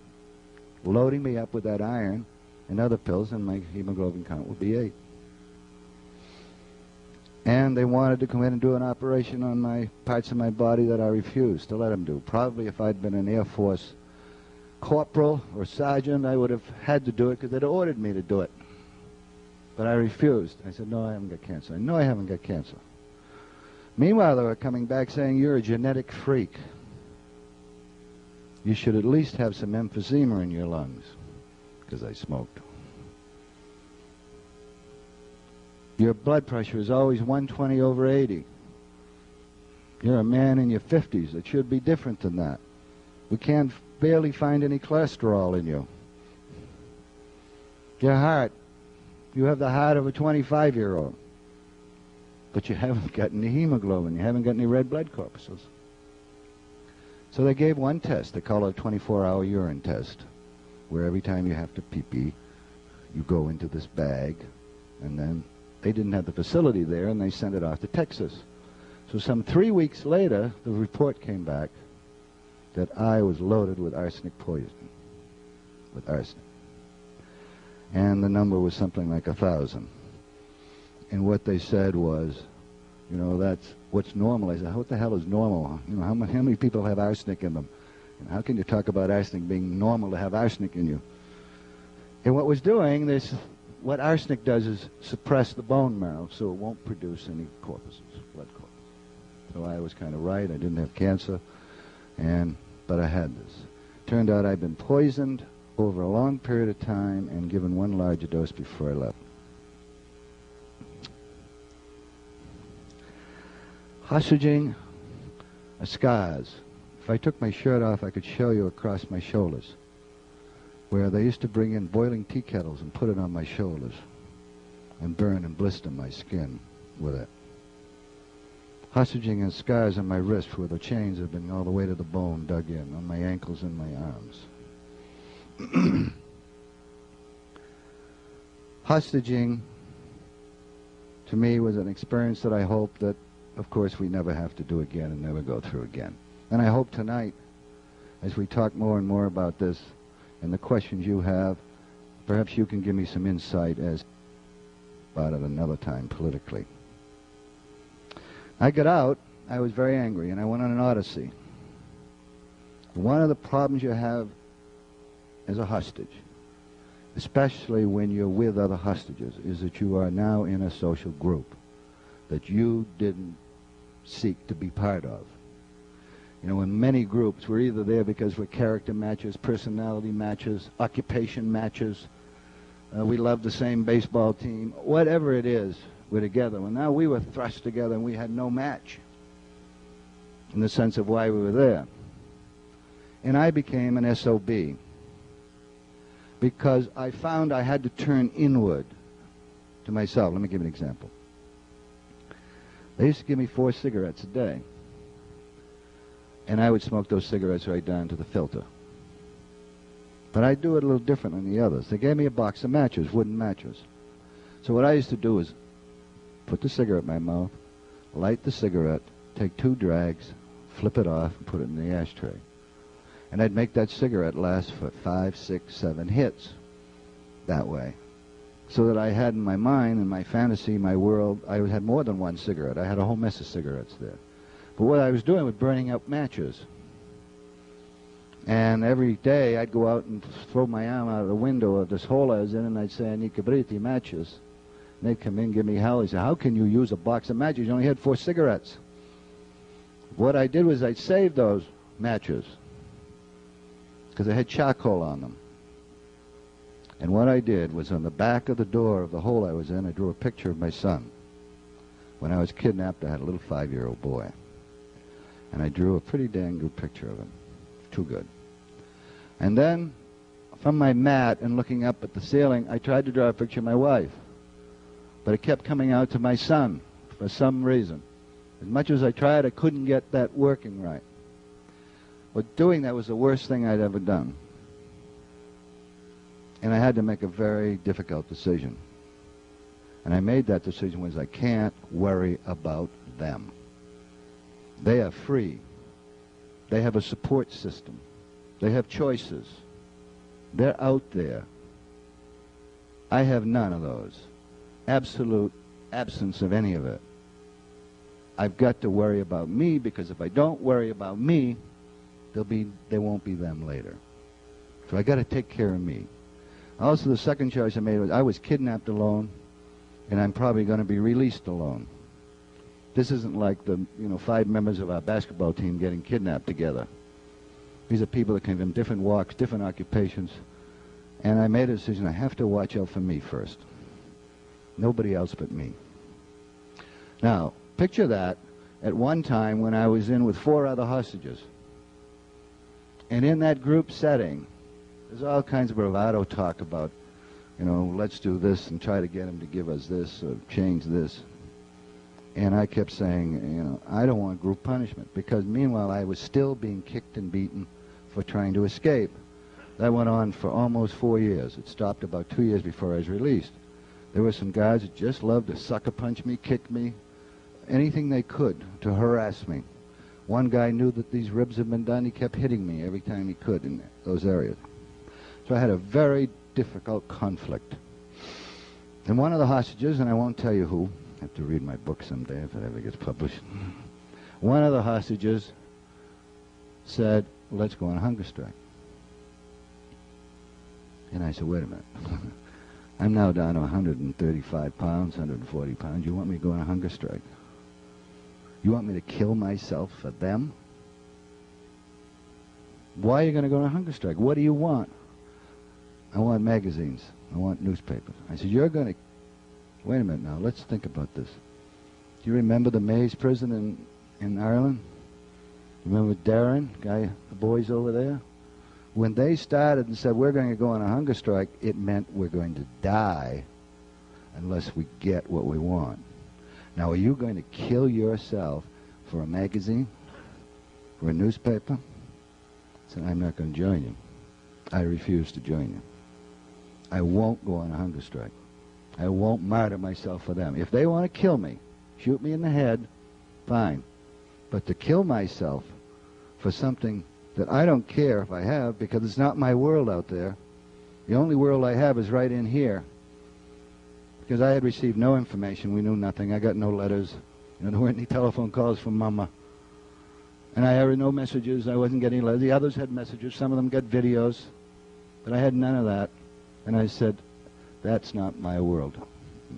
loading me up with that iron and other pills, and my hemoglobin count would be 8. And And they wanted to come in and do an operation on my parts of my body that I refused to let them do. Probably if I'd been an Air Force corporal or sergeant, I would have had to do it because they'd ordered me to do it. But I refused. I said, no, I haven't got cancer. No, I haven't got cancer. Meanwhile, they were coming back saying, you're a genetic freak. You should at least have some emphysema in your lungs, because I smoked. Your blood pressure is always 120/80. You're a man in your 50s. It should be different than that. We can't barely find any cholesterol in you. Your heart, you have the heart of a 25-year-old. But you haven't got any hemoglobin. You haven't got any red blood corpuscles. So they gave one test. They call it a 24-hour urine test, where every time you have to pee-pee, you go into this bag, and then they didn't have the facility there, and they sent it off to Texas. So some 3 weeks later, the report came back that I was loaded with arsenic poisoning, with arsenic. And the number was something like 1,000. And what they said was, you know, that's what's normal. I said, what the hell is normal? You know, how many people have arsenic in them? And how can you talk about arsenic being normal to have arsenic in you? And what was doing this, what arsenic does is suppress the bone marrow, so it won't produce any corpuscles, blood corpuscles. So I was kind of right. I didn't have cancer, but I had this. Turned out I'd been poisoned over a long period of time and given one larger dose before I left. Hostage scars. If I took my shirt off, I could show you across my shoulders, where they used to bring in boiling tea kettles and put it on my shoulders and burn and blister my skin with it. Hostage and scars on my wrists where the chains have been all the way to the bone dug in, on my ankles and my arms. Hostaging, to me, was an experience that I hope that, of course, we never have to do again and never go through again. And I hope tonight, as we talk more and more about this and the questions you have, perhaps you can give me some insight as about it another time politically. I got out, I was very angry, and I went on an odyssey. One of the problems you have as a hostage, especially when you're with other hostages, is that you are now in a social group that you didn't seek to be part of. You know, in many groups, we're either there because we're character matches, personality matches, occupation matches, we love the same baseball team, whatever it is, we're together. Well, now we were thrust together and we had no match in the sense of why we were there. And I became an SOB because I found I had to turn inward to myself. Let me give you an example. They used to give me 4 cigarettes a day. And I would smoke those cigarettes right down to the filter. But I'd do it a little different than the others. They gave me a box of matches, wooden matches. So what I used to do was put the cigarette in my mouth, light the cigarette, take 2 drags, flip it off, and put it in the ashtray. And I'd make that cigarette last for 5, 6, 7 hits that way. So that I had in my mind, in my fantasy, my world, I had more than 1 cigarette. I had a whole mess of cigarettes there. But what I was doing was burning up matches. And every day I'd go out and throw my arm out of the window of this hole I was in, and I'd say, I need Cabriti matches. And they'd come in, give me hell. He'd say, how can you use a box of matches? You only had 4 cigarettes. What I did was I'd save those matches because they had charcoal on them. And what I did was on the back of the door of the hole I was in, I drew a picture of my son. When I was kidnapped, I had a little 5-year-old boy. And I drew a pretty dang good picture of him. Too good. And then, from my mat and looking up at the ceiling, I tried to draw a picture of my wife. But it kept coming out to my son for some reason. As much as I tried, I couldn't get that working right. But doing that was the worst thing I'd ever done. And I had to make a very difficult decision. And I made that decision was I can't worry about them. They are free. They have a support system. They have choices. They're out there. I have none of those. Absolute absence of any of it. I've got to worry about me, because if I don't worry about me, there won't be them later. So I got to take care of me. Also, the second choice I made was I was kidnapped alone, and I'm probably going to be released alone. This isn't like the 5 members of our basketball team getting kidnapped together. These are people that came from different walks, different occupations, and I made a decision. I have to watch out for me first. Nobody else but me. Now, picture that at one time when I was in with 4 other hostages. And in that group setting, there's all kinds of bravado talk about, let's do this and try to get them to give us this or change this. And I kept saying, I don't want group punishment, because meanwhile I was still being kicked and beaten for trying to escape. That went on for almost 4 years. It stopped about 2 years before I was released. There were some guys that just loved to sucker punch me, kick me, anything they could to harass me. One guy knew that these ribs had been done. He kept hitting me every time he could in those areas. So I had a very difficult conflict. And one of the hostages, and I won't tell you who, I have to read my book someday if it ever gets published. One of the hostages said, let's go on a hunger strike. And I said, wait a minute. I'm now down to 135 pounds, 140 pounds. You want me to go on a hunger strike? You want me to kill myself for them? Why are you going to go on a hunger strike? What do you want? I want magazines. I want newspapers. I said, you're going to... Wait a minute now. Let's think about this. Do you remember the Maze prison in Ireland? Remember Darren, guy, the boys over there? When they started and said, we're going to go on a hunger strike, it meant we're going to die unless we get what we want. Now, are you going to kill yourself for a magazine? For a newspaper? I said, I'm not going to join you. I refuse to join you. I won't go on a hunger strike. I won't martyr myself for them. If they want to kill me, shoot me in the head, fine. But to kill myself for something that I don't care if I have, because it's not my world out there. The only world I have is right in here. Because I had received no information. We knew nothing. I got no letters. There weren't any telephone calls from Mama. And I had no messages. I wasn't getting letters. The others had messages. Some of them got videos. But I had none of that. And I said, that's not my world.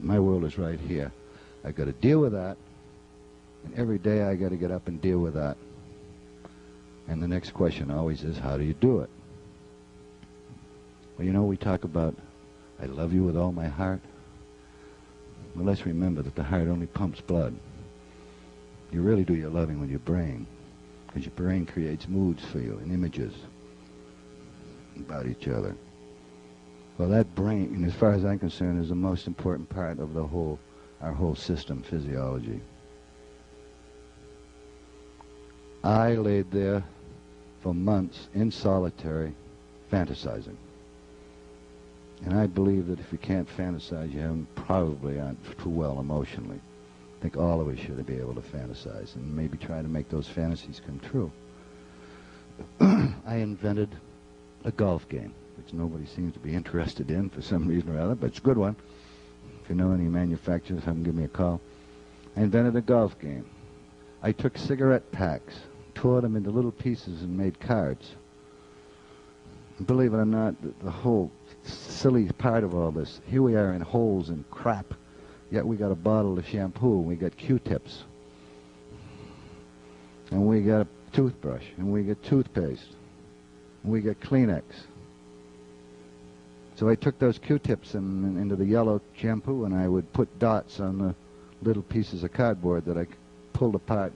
My world is right here. I got to deal with that. And every day I got to get up and deal with that. And the next question always is, how do you do it? Well, we talk about, I love you with all my heart. Well, let's remember that the heart only pumps blood. You really do your loving with your brain, because your brain creates moods for you and images about each other. Well, that brain, and as far as I'm concerned, is the most important part of our whole system, physiology. I laid there for months in solitary, fantasizing. And I believe that if you can't fantasize, you probably aren't too well emotionally. I think all of us should be able to fantasize and maybe try to make those fantasies come true. I invented a golf game, which nobody seems to be interested in for some reason or other, but it's a good one. If you know any manufacturers, have them give me a call. I invented a golf game. I took cigarette packs, tore them into little pieces, and made cards. Believe it or not, the whole silly part of all this, here we are in holes and crap, yet we got a bottle of shampoo, and we got Q-tips, and we got a toothbrush, and we got toothpaste, and we got Kleenex. So I took those Q-tips into the yellow shampoo, and I would put dots on the little pieces of cardboard that I pulled apart,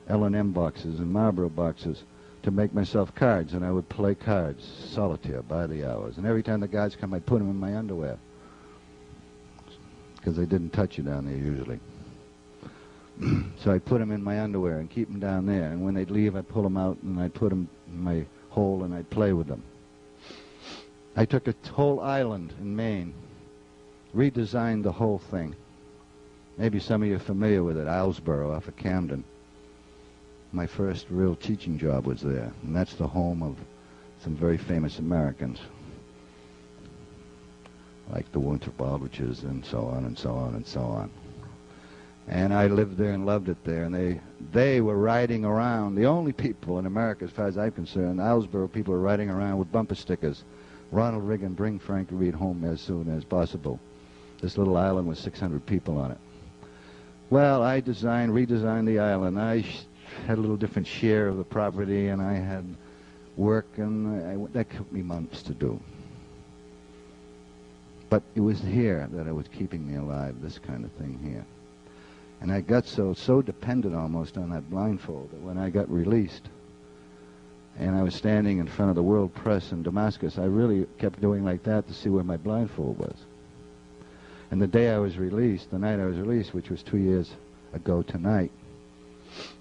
L&M boxes and Marlboro boxes, to make myself cards, and I would play cards, solitaire, by the hours. And every time the guys come, I'd put them in my underwear, because they didn't touch you down there usually. So I'd put them in my underwear and keep them down there, and when they'd leave, I'd pull them out, and I'd put them in my hole, and I'd play with them. I took a whole island in Maine, redesigned the whole thing. Maybe some of you are familiar with it, Islesboro off of Camden. My first real teaching job was there, and that's the home of some very famous Americans, like the Winthrop Aldriches and so on and so on and so on. And I lived there and loved it there. And they were riding around, the only people in America, as far as I'm concerned, Islesboro people were riding around with bumper stickers. Ronald Reagan, bring Frank Reed home as soon as possible. This little island with 600 people on it. Well, I redesigned the island. I had a little different share of the property, and I had work, and that took me months to do. But it was here that it was keeping me alive, this kind of thing here. And I got so dependent almost on that blindfold that when I got released and I was standing in front of the world press in Damascus, I really kept doing like that to see where my blindfold was. And the day I was released, the night I was released, which was 2 years ago tonight,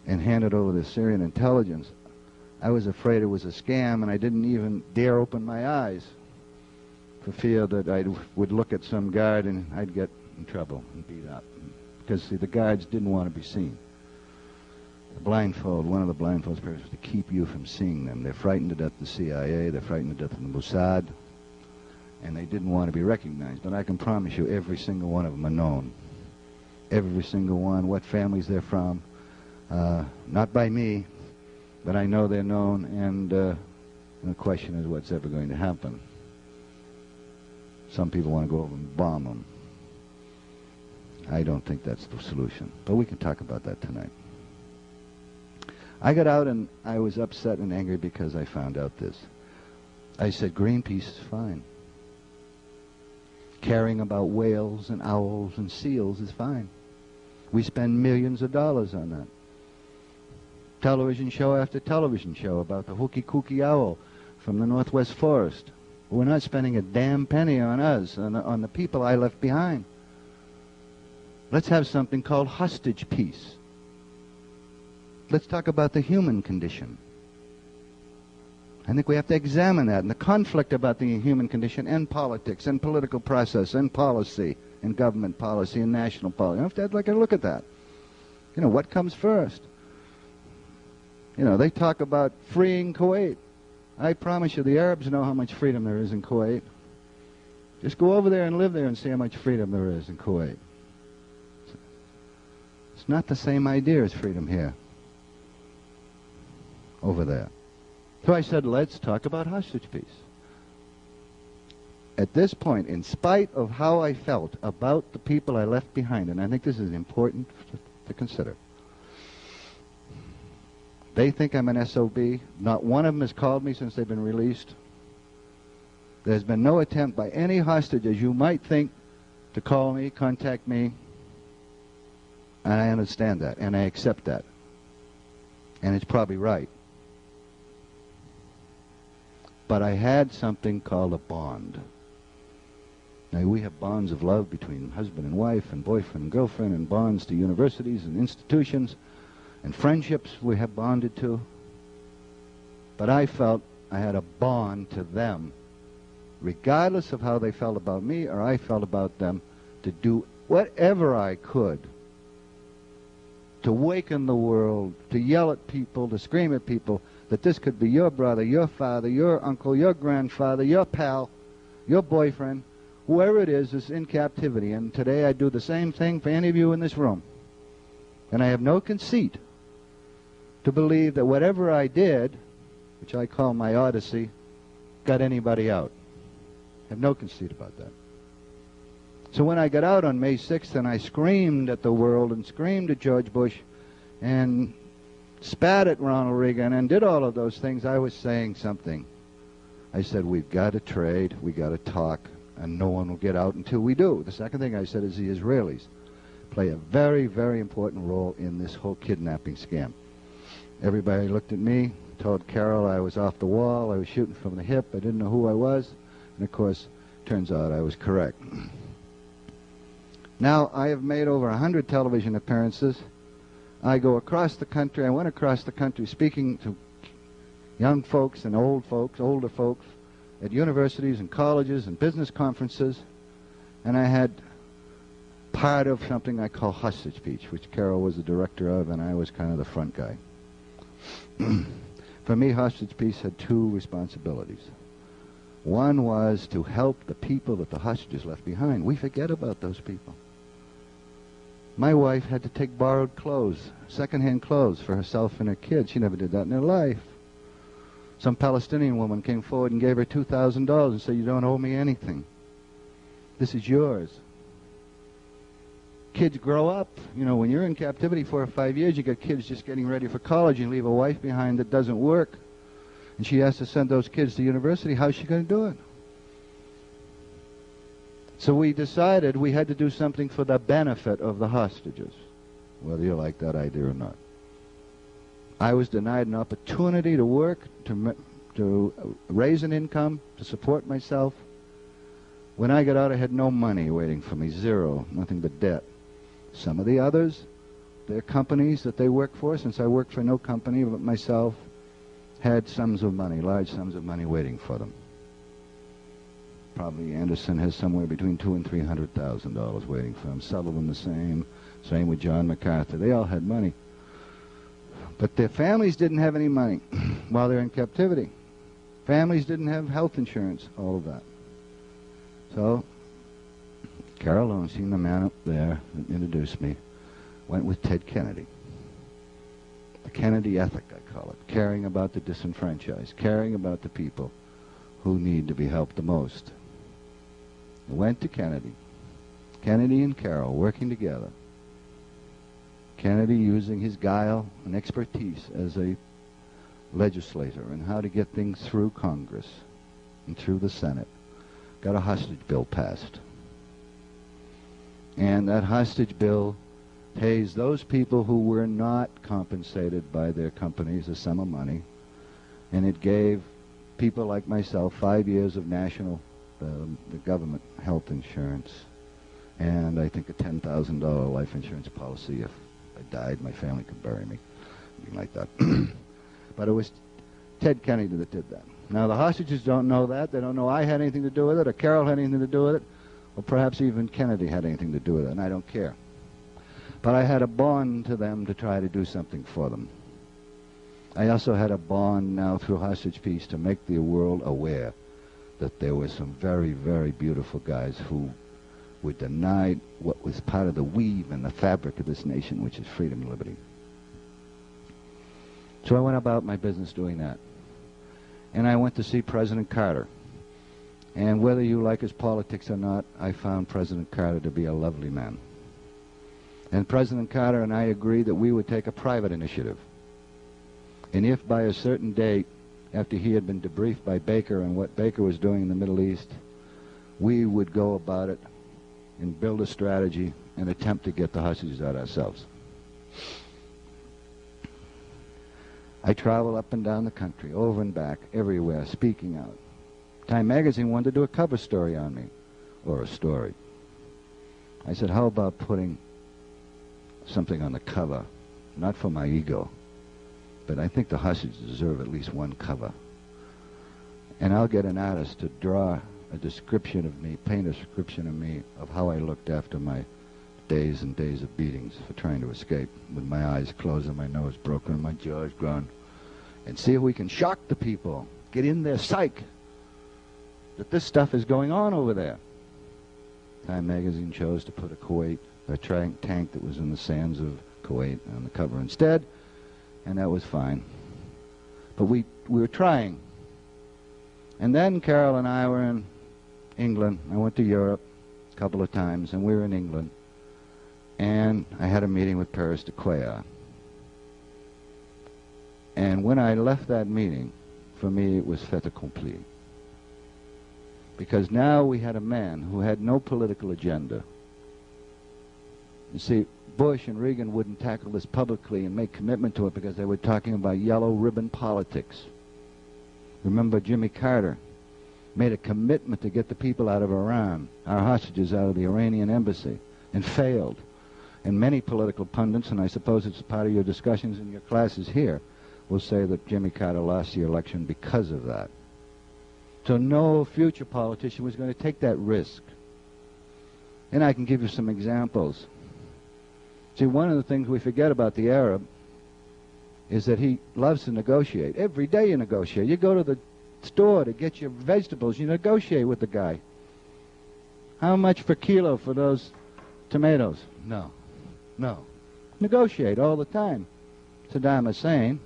and handed over to Syrian intelligence, I was afraid it was a scam, and I didn't even dare open my eyes for fear that I would look at some guard and I'd get in trouble and beat up. Because, see, the guards didn't want to be seen. The blindfold, one of the blindfold's purpose was to keep you from seeing them. They're frightened to death of the CIA, they're frightened to death of the Mossad, and they didn't want to be recognized. But I can promise you every single one of them are known. Every single one, what families they're from. Not by me, but I know they're known, and the question is what's ever going to happen. Some people want to go over and bomb them. I don't think that's the solution. But we can talk about that tonight. I got out and I was upset and angry because I found out this. I said, Greenpeace is fine. Caring about whales and owls and seals is fine. We spend millions of dollars on that. Television show after television show about the hooky-kooky owl from the Northwest Forest. We're not spending a damn penny on us, on the people I left behind. Let's have something called hostage peace. Let's talk about the human condition. I think we have to examine that, and the conflict about the human condition and politics and political process and policy and government policy and national policy. You have to have like a look at that. You know, what comes first? You know, they talk about freeing Kuwait. I promise you, the Arabs know how much freedom there is in Kuwait. Just go over there and live there and see how much freedom there is in Kuwait. It's not the same idea as freedom here, over there. So I said, let's talk about hostage peace. At this point, in spite of how I felt about the people I left behind, and I think this is important to consider, they think I'm an SOB. Not one of them has called me since they've been released. There's been no attempt by any hostage, as you might think, to call me, contact me. And I understand that, and I accept that. And it's probably right. But I had something called a bond. Now, we have bonds of love between husband and wife and boyfriend and girlfriend, and bonds to universities and institutions, and friendships we have bonded to. But I felt I had a bond to them, regardless of how they felt about me or I felt about them, to do whatever I could to awaken the world, to yell at people, to scream at people that this could be your brother, your father, your uncle, your grandfather, your pal, your boyfriend, whoever it is in captivity. And today I do the same thing for any of you in this room. And I have no conceit to believe that whatever I did, which I call my odyssey, got anybody out. I have no conceit about that. So when I got out on May 6th and I screamed at the world and screamed at George Bush and spat at Ronald Reagan and did all of those things, I was saying something. I said, we've got to trade, we've got to talk, and no one will get out until we do. The second thing I said is the Israelis play a very, very important role in this whole kidnapping scam. Everybody looked at me, told Carol I was off the wall, I was shooting from the hip, I didn't know who I was, and of course, turns out I was correct. Now, I have made over 100 television appearances. I go across the country. I went across the country speaking to young folks and old folks, older folks, at universities and colleges and business conferences. And I had part of something I call hostage peace, which Carol was the director of, and I was kind of the front guy. For me, hostage peace had two responsibilities. One was to help the people that the hostages left behind. We forget about those people. My wife had to take borrowed clothes, second-hand clothes for herself and her kids. She never did that in her life. Some Palestinian woman came forward and gave her $2,000 and said, "You don't owe me anything. This is yours." Kids grow up. You know, when you're in captivity 4 or 5 years, you got kids just getting ready for college. You leave a wife behind that doesn't work, and she has to send those kids to university. How's she going to do it? So we decided we had to do something for the benefit of the hostages, whether you like that idea or not. I was denied an opportunity to work, to raise an income, to support myself. When I got out, I had no money waiting for me, zero, nothing but debt. Some of the others, their companies that they work for, since I worked for no company but myself, had sums of money, large sums of money waiting for them. Probably Anderson has somewhere between $200,000 and $300,000 waiting for him. Sullivan the same. Same with John MacArthur. They all had money. But their families didn't have any money while they're in captivity. Families didn't have health insurance, all of that. So Carol Lowenstein, the man up there that introduced me, went with Ted Kennedy. The Kennedy ethic, I call it. Caring about the disenfranchised. Caring about the people who need to be helped the most. I went to Kennedy. Kennedy and Carol working together. Kennedy using his guile and expertise as a legislator and how to get things through Congress and through the Senate. Got a hostage bill passed. And that hostage bill pays those people who were not compensated by their companies a sum of money. And it gave people like myself 5 years of national, the government health insurance, and I think a $10,000 life insurance policy. If I died, my family could bury me, something like that. But it was Ted Kennedy that did that. Now, the hostages don't know that. They don't know I had anything to do with it, or Carol had anything to do with it, or perhaps even Kennedy had anything to do with it, and I don't care. But I had a bond to them to try to do something for them. I also had a bond now through hostage peace to make the world aware that there were some very, very beautiful guys who were denied what was part of the weave and the fabric of this nation, which is freedom and liberty. So I went about my business doing that. And I went to see President Carter. And whether you like his politics or not, I found President Carter to be a lovely man. And President Carter and I agreed that we would take a private initiative. And if by a certain date, after he had been debriefed by Baker on what Baker was doing in the Middle East, we would go about it and build a strategy and attempt to get the hostages out ourselves. I traveled up and down the country, over and back, everywhere, speaking out. Time magazine wanted to do a cover story on me, or a story. I said, how about putting something on the cover, not for my ego, but I think the hostages deserve at least one cover. And I'll get an artist to draw a description of me, paint a description of me, of how I looked after my days and days of beatings for trying to escape, with my eyes closed and my nose broken and my jaws gone, and see if we can shock the people, get in their psyche that this stuff is going on over there. Time magazine chose to put a tank that was in the sands of Kuwait on the cover instead, and that was fine. But we were trying. And then Carol and I were in England. I went to Europe a couple of times, and we were in England. And I had a meeting with Paris de Cuellar. And when I left that meeting, for me it was fait accompli. Because now we had a man who had no political agenda. You see, Bush and Reagan wouldn't tackle this publicly and make commitment to it because they were talking about yellow ribbon politics. Remember, Jimmy Carter made a commitment to get the people out of Iran, our hostages out of the Iranian embassy, and failed. And many political pundits, and I suppose it's part of your discussions in your classes here, will say that Jimmy Carter lost the election because of that. So no future politician was going to take that risk. And I can give you some examples. See, one of the things we forget about the Arab is that he loves to negotiate. Every day you negotiate. You go to the store to get your vegetables, you negotiate with the guy. How much per kilo for those tomatoes? No. No. Negotiate all the time. Saddam Hussein,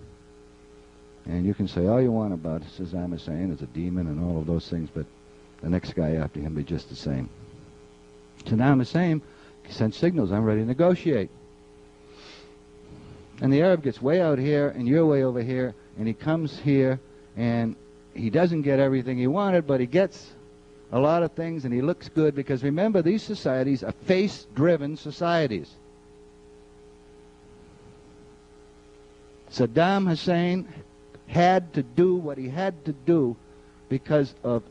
and you can say all you want about Saddam Hussein as a demon and all of those things, but the next guy after him be just the same. Saddam Hussein sent signals, I'm ready to negotiate. And the Arab gets way out here, and you're way over here, and he comes here, and he doesn't get everything he wanted, but he gets a lot of things, and he looks good, because remember, these societies are face-driven societies. Saddam Hussein had to do what he had to do because of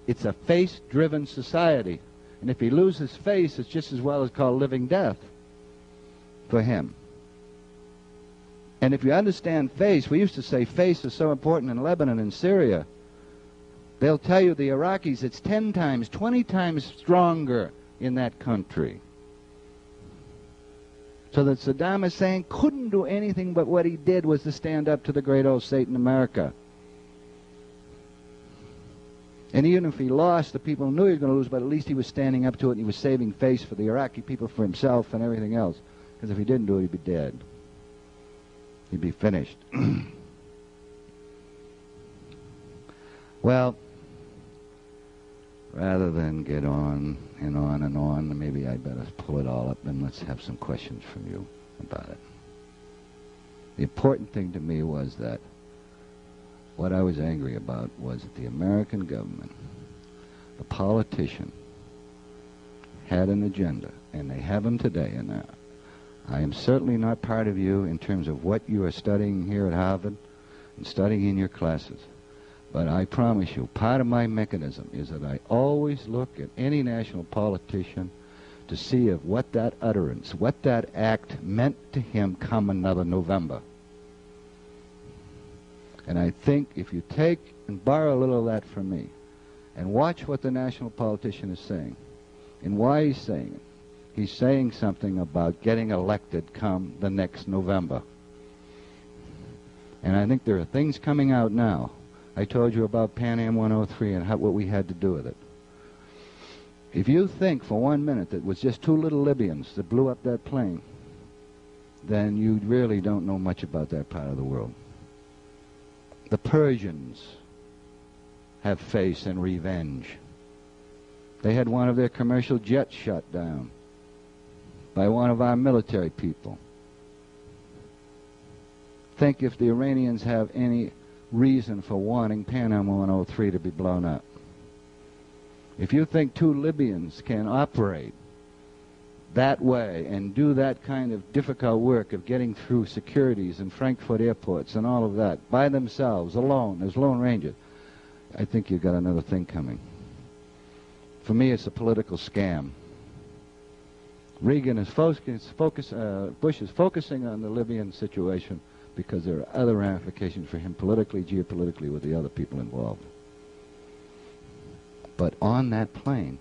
it's a face-driven society. And if he loses face, it's just as well as called living death for him. And if you understand face, we used to say face is so important in Lebanon and Syria. They'll tell you, the Iraqis, it's 10 times, 20 times stronger in that country. So that Saddam Hussein couldn't do anything, but what he did was to stand up to the great old Satan America. And even if he lost, the people knew he was going to lose, but at least he was standing up to it, and he was saving face for the Iraqi people, for himself, and everything else. Because if he didn't do it, he'd be dead. He'd be finished. Well, rather than get on and on and on, maybe I better pull it all up and let's have some questions from you about it. The important thing to me was that what I was angry about was that the American government, the politician, had an agenda, and they have them today. And I am certainly not part of you in terms of what you are studying here at Harvard and studying in your classes. But I promise you, part of my mechanism is that I always look at any national politician to see if what that utterance, what that act meant to him come another November. And I think if you take and borrow a little of that from me and watch what the national politician is saying and why he's saying it, he's saying something about getting elected come the next November. And I think there are things coming out now. I told you about Pan Am 103 and what we had to do with it. If you think for 1 minute that it was just two little Libyans that blew up that plane, then you really don't know much about that part of the world. The Persians have face and revenge. They had one of their commercial jets shot down by one of our military people. Think if the Iranians have any reason for wanting Pan Am 103 to be blown up. If you think two Libyans can operate that way and do that kind of difficult work of getting through securities in Frankfurt airports and all of that by themselves, alone, as Lone Rangers, I think you've got another thing coming. For me, it's a political scam. Bush is focusing on the Libyan situation because there are other ramifications for him politically, geopolitically, with the other people involved. But on that plane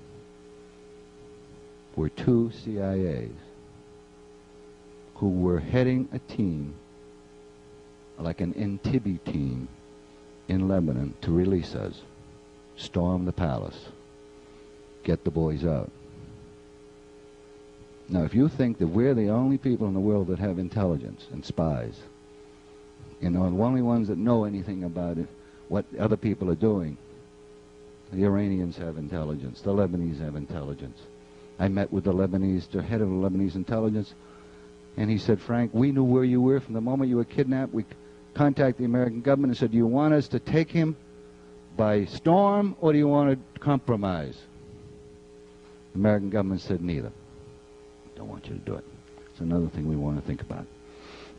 were two CIAs who were heading a team, like an Entebbe team, in Lebanon to release us, storm the palace, get the boys out. Now, if you think that we're the only people in the world that have intelligence and spies, you know, the only ones that know anything about it, what other people are doing, the Iranians have intelligence, the Lebanese have intelligence. I met with the Lebanese, the head of the Lebanese intelligence, and he said, Frank, we knew where you were from the moment you were kidnapped. We contacted the American government and said, do you want us to take him by storm or do you want to compromise? The American government said neither. Don't want you to do it. It's another thing we want to think about.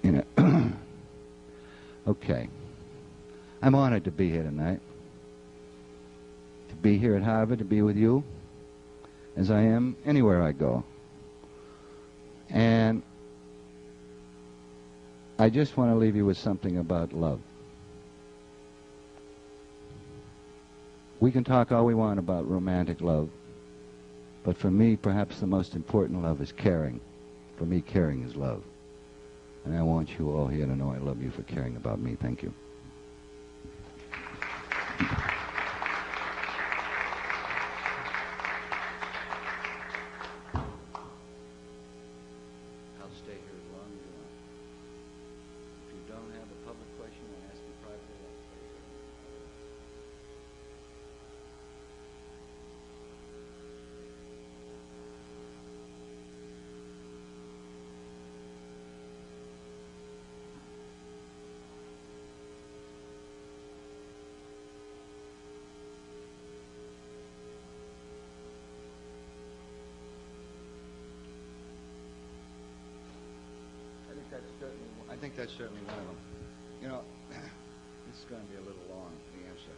You know. Okay. I'm honored to be here tonight. To be here at Harvard, to be with you, as I am anywhere I go. And I just want to leave you with something about love. We can talk all we want about romantic love, but for me, perhaps the most important love is caring. For me, caring is love. And I want you all here to know I love you for caring about me. Thank you. that's certainly one of them. You know, this is going to be a little long, the answer.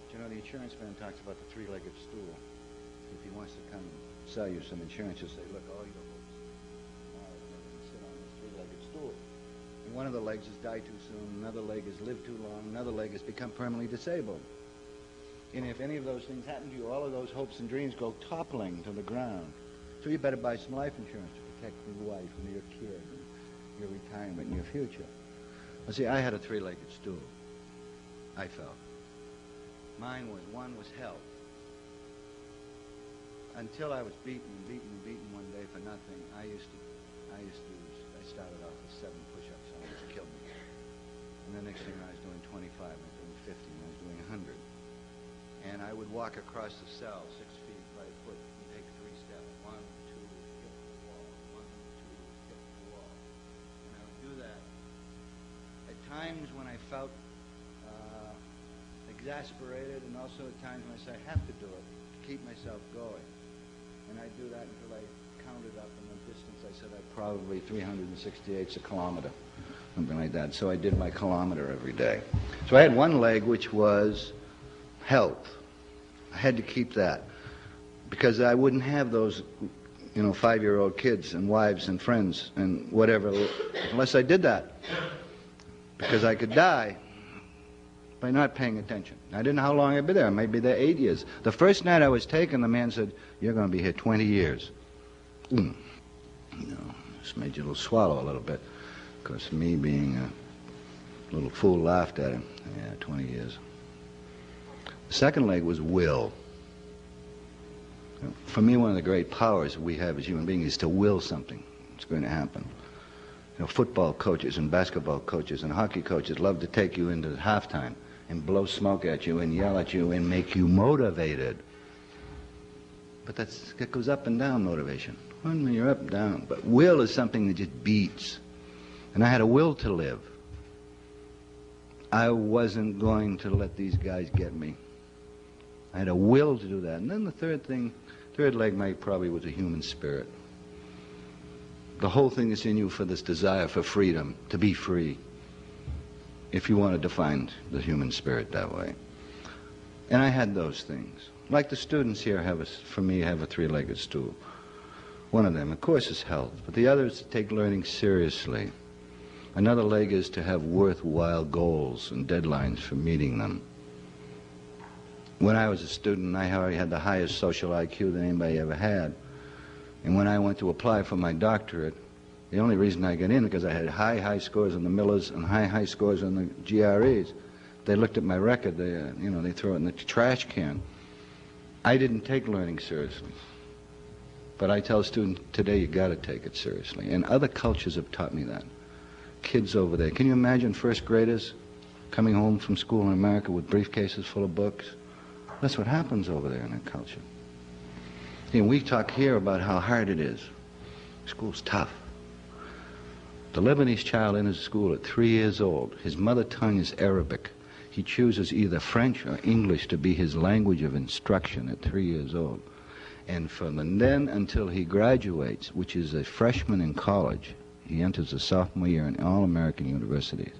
But you know, the insurance man talks about the three-legged stool. If he wants to come and sell you some insurance, he'll say, look, all your hopes sit on this three-legged stool. And one of the legs is die too soon, another leg is live too long, another leg has become permanently disabled. And if any of those things happen to you, all of those hopes and dreams go toppling to the ground. So you better buy some life insurance to protect your wife and your kid and your retirement and your future. Well, see, I had a three-legged stool. I felt. Mine was, one was health. Until I was beaten one day for nothing, I started off with 7 push-ups, almost killed me. And the next thing I was doing 25, I was doing 50, and I was doing 100. And I would walk across the cell 6 feet by foot and take 3 steps. 1, 2, hit the wall. 1, 2, hit the wall. And I would do that at times when I felt exasperated, and also at times when I said, I have to do it to keep myself going. And I'd do that until I counted up in the distance. I said I'd probably 368 a kilometer, something like that. So I did my kilometer every day. So I had one leg which was health. I had to keep that because I wouldn't have those, 5-year-old kids and wives and friends and whatever unless I did that, because I could die by not paying attention. I didn't know how long I'd be there. I might be there 8 years. The first night I was taken, the man said, you're going to be here 20 years. This made you a little swallow a little bit, because me being a little fool laughed at him. Yeah, 20 years. The second leg was will. For me, one of the great powers we have as human beings is to will something. It's going to happen. Football coaches and basketball coaches and hockey coaches love to take you into halftime and blow smoke at you and yell at you and make you motivated. But that goes up and down, motivation. When you're up and down. But will is something that just beats. And I had a will to live. I wasn't going to let these guys get me. I had a will to do that. And then the third leg probably was a human spirit. The whole thing is in you for this desire for freedom, to be free, if you want to define the human spirit that way. And I had those things. Like the students here have a three-legged stool. One of them, of course, is health, but the other is to take learning seriously. Another leg is to have worthwhile goals and deadlines for meeting them. When I was a student, I already had the highest social IQ that anybody ever had. And when I went to apply for my doctorate, the only reason I got in is because I had high scores on the Millers and high scores on the GREs. They looked at my record, they throw it in the trash can. I didn't take learning seriously. But I tell students today, you got to take it seriously. And other cultures have taught me that. Kids over there. Can you imagine first graders coming home from school in America with briefcases full of books? That's what happens over there in that culture. And we talk here about how hard it is. School's tough. The Lebanese child enters school at 3 years old. His mother tongue is Arabic. He chooses either French or English to be his language of instruction at 3 years old. And from then until he graduates, which is a freshman in college, he enters a sophomore year in all American universities.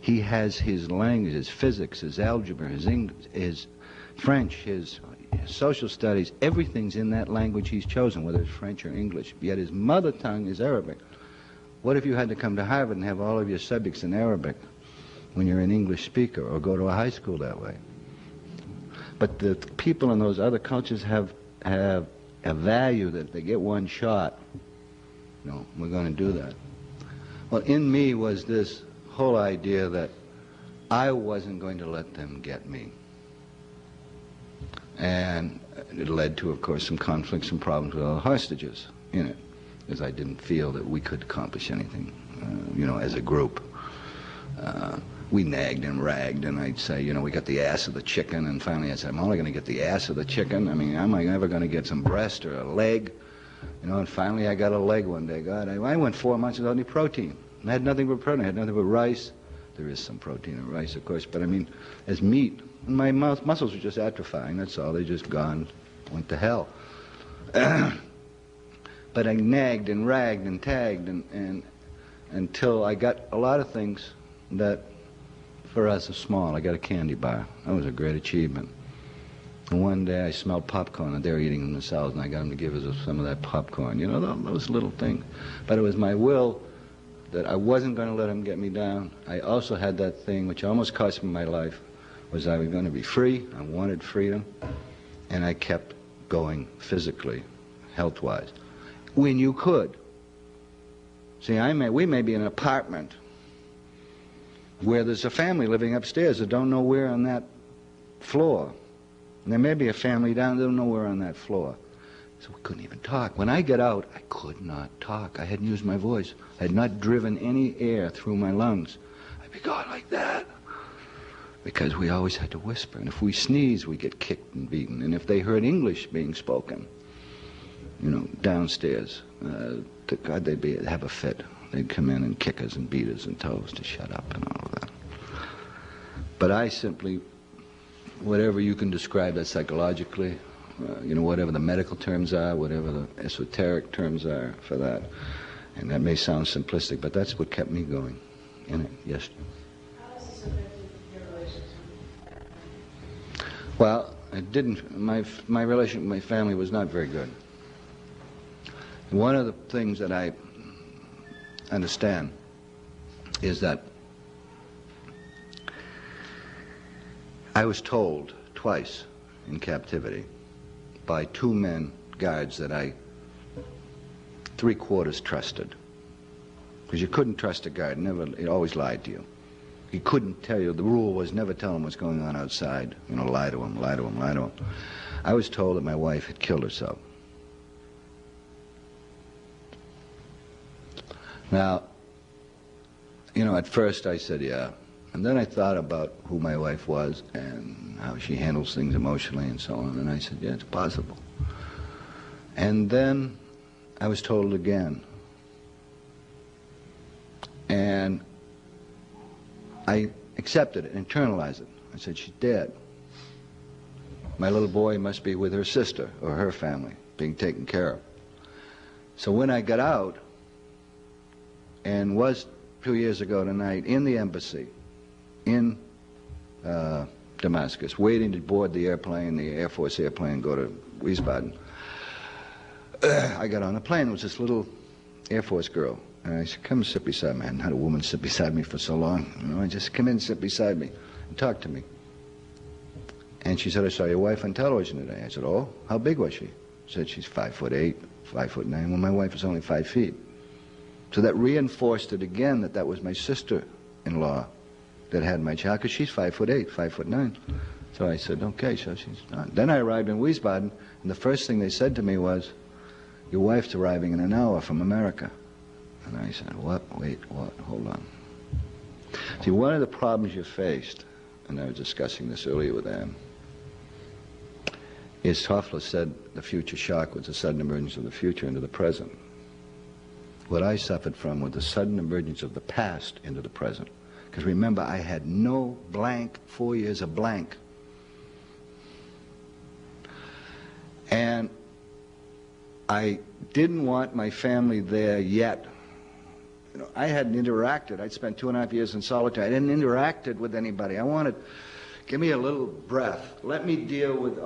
He has his language, his physics, his algebra, his English, his French, his social studies, everything's in that language he's chosen, whether it's French or English. Yet his mother tongue is Arabic. What if you had to come to Harvard and have all of your subjects in Arabic when you're an English speaker, or go to a high school that way? But the people in those other cultures have a value that they get one shot. No, we're going to do that. Well, in me was this whole idea that I wasn't going to let them get me. And it led to, of course, some conflicts and problems with all the hostages in it, because I didn't feel that we could accomplish anything, as a group. We nagged and ragged, and I'd say, we got the ass of the chicken, and finally I said, I'm only going to get the ass of the chicken. I mean, am I ever going to get some breast or a leg? And finally I got a leg one day. God, I went 4 months without any protein. I had nothing but protein. I had nothing but rice. There is some protein in rice, of course, but I mean, as meat. And my muscles were just atrophying, that's all. They just gone, went to hell. But I nagged and ragged and tagged, and until I got a lot of things that for us are small. I got a candy bar. That was a great achievement. And one day I smelled popcorn, and they were eating themselves, and I got them to give us some of that popcorn. You know, those little things. But it was my will that I wasn't going to let them get me down. I also had that thing, which almost cost me my life, was I was going to be free. I wanted freedom, and I kept going physically, health-wise, when you could. See, we may be in an apartment where there's a family living upstairs that don't know we're on that floor. And there may be a family down there that don't know we're on that floor. So we couldn't even talk. When I got out, I could not talk. I hadn't used my voice. I had not driven any air through my lungs. I'd be going like that. Because we always had to whisper. And if we sneezed, we'd get kicked and beaten. And if they heard English being spoken, you know, downstairs, to God, they'd have a fit. They'd come in and kick us and beat us and tell us to shut up and all of that. But I simply, whatever you can describe that psychologically, you know, whatever the medical terms are, whatever the esoteric terms are for that, and that may sound simplistic, but that's what kept me going in it. Yes? How has this affected your relationship? Well, it didn't. My relation with my family was not very good. One of the things that I understand is that I was told twice in captivity by two men, guards, that I three-quarters trusted. Because you couldn't trust a guard, he always lied to you. He couldn't tell you, the rule was never tell him what's going on outside. You know, lie to him, lie to him, lie to him. I was told that my wife had killed herself. Now, you know, at first I said, yeah. And then I thought about who my wife was and how she handles things emotionally and so on. And I said, yeah, it's possible. And then I was told again. And I accepted it, internalized it. I said, she's dead. My little boy must be with her sister or her family, being taken care of. So when I got out, and was 2 years ago tonight in the embassy in Damascus, waiting to board the airplane, the Air Force airplane, and go to Wiesbaden. I got on a plane. It was this little Air Force girl. And I said, come sit beside me. I hadn't had a woman sit beside me for so long. You know, I just come in and sit beside me and talk to me. And she said, I saw your wife on television today. I said, oh, how big was she? She said, she's 5'8", 5'9". Well, my wife was only 5 feet. So that reinforced it again that was my sister-in-law that had my child, because she's 5'8", 5'9". So I said, okay, so she's not. Then I arrived in Wiesbaden, and the first thing they said to me was, your wife's arriving in an hour from America. And I said, what? Wait, what? Hold on. See, one of the problems you faced, and I was discussing this earlier with Anne, is Toffler said the future shock was the sudden emergence of the future into the present. What I suffered from was the sudden emergence of the past into the present. Because remember, I had no blank, 4 years of blank. And I didn't want my family there yet. You know, I hadn't interacted. I'd spent 2.5 years in solitary. I hadn't interacted with anybody. I wanted, give me a little breath. Let me deal with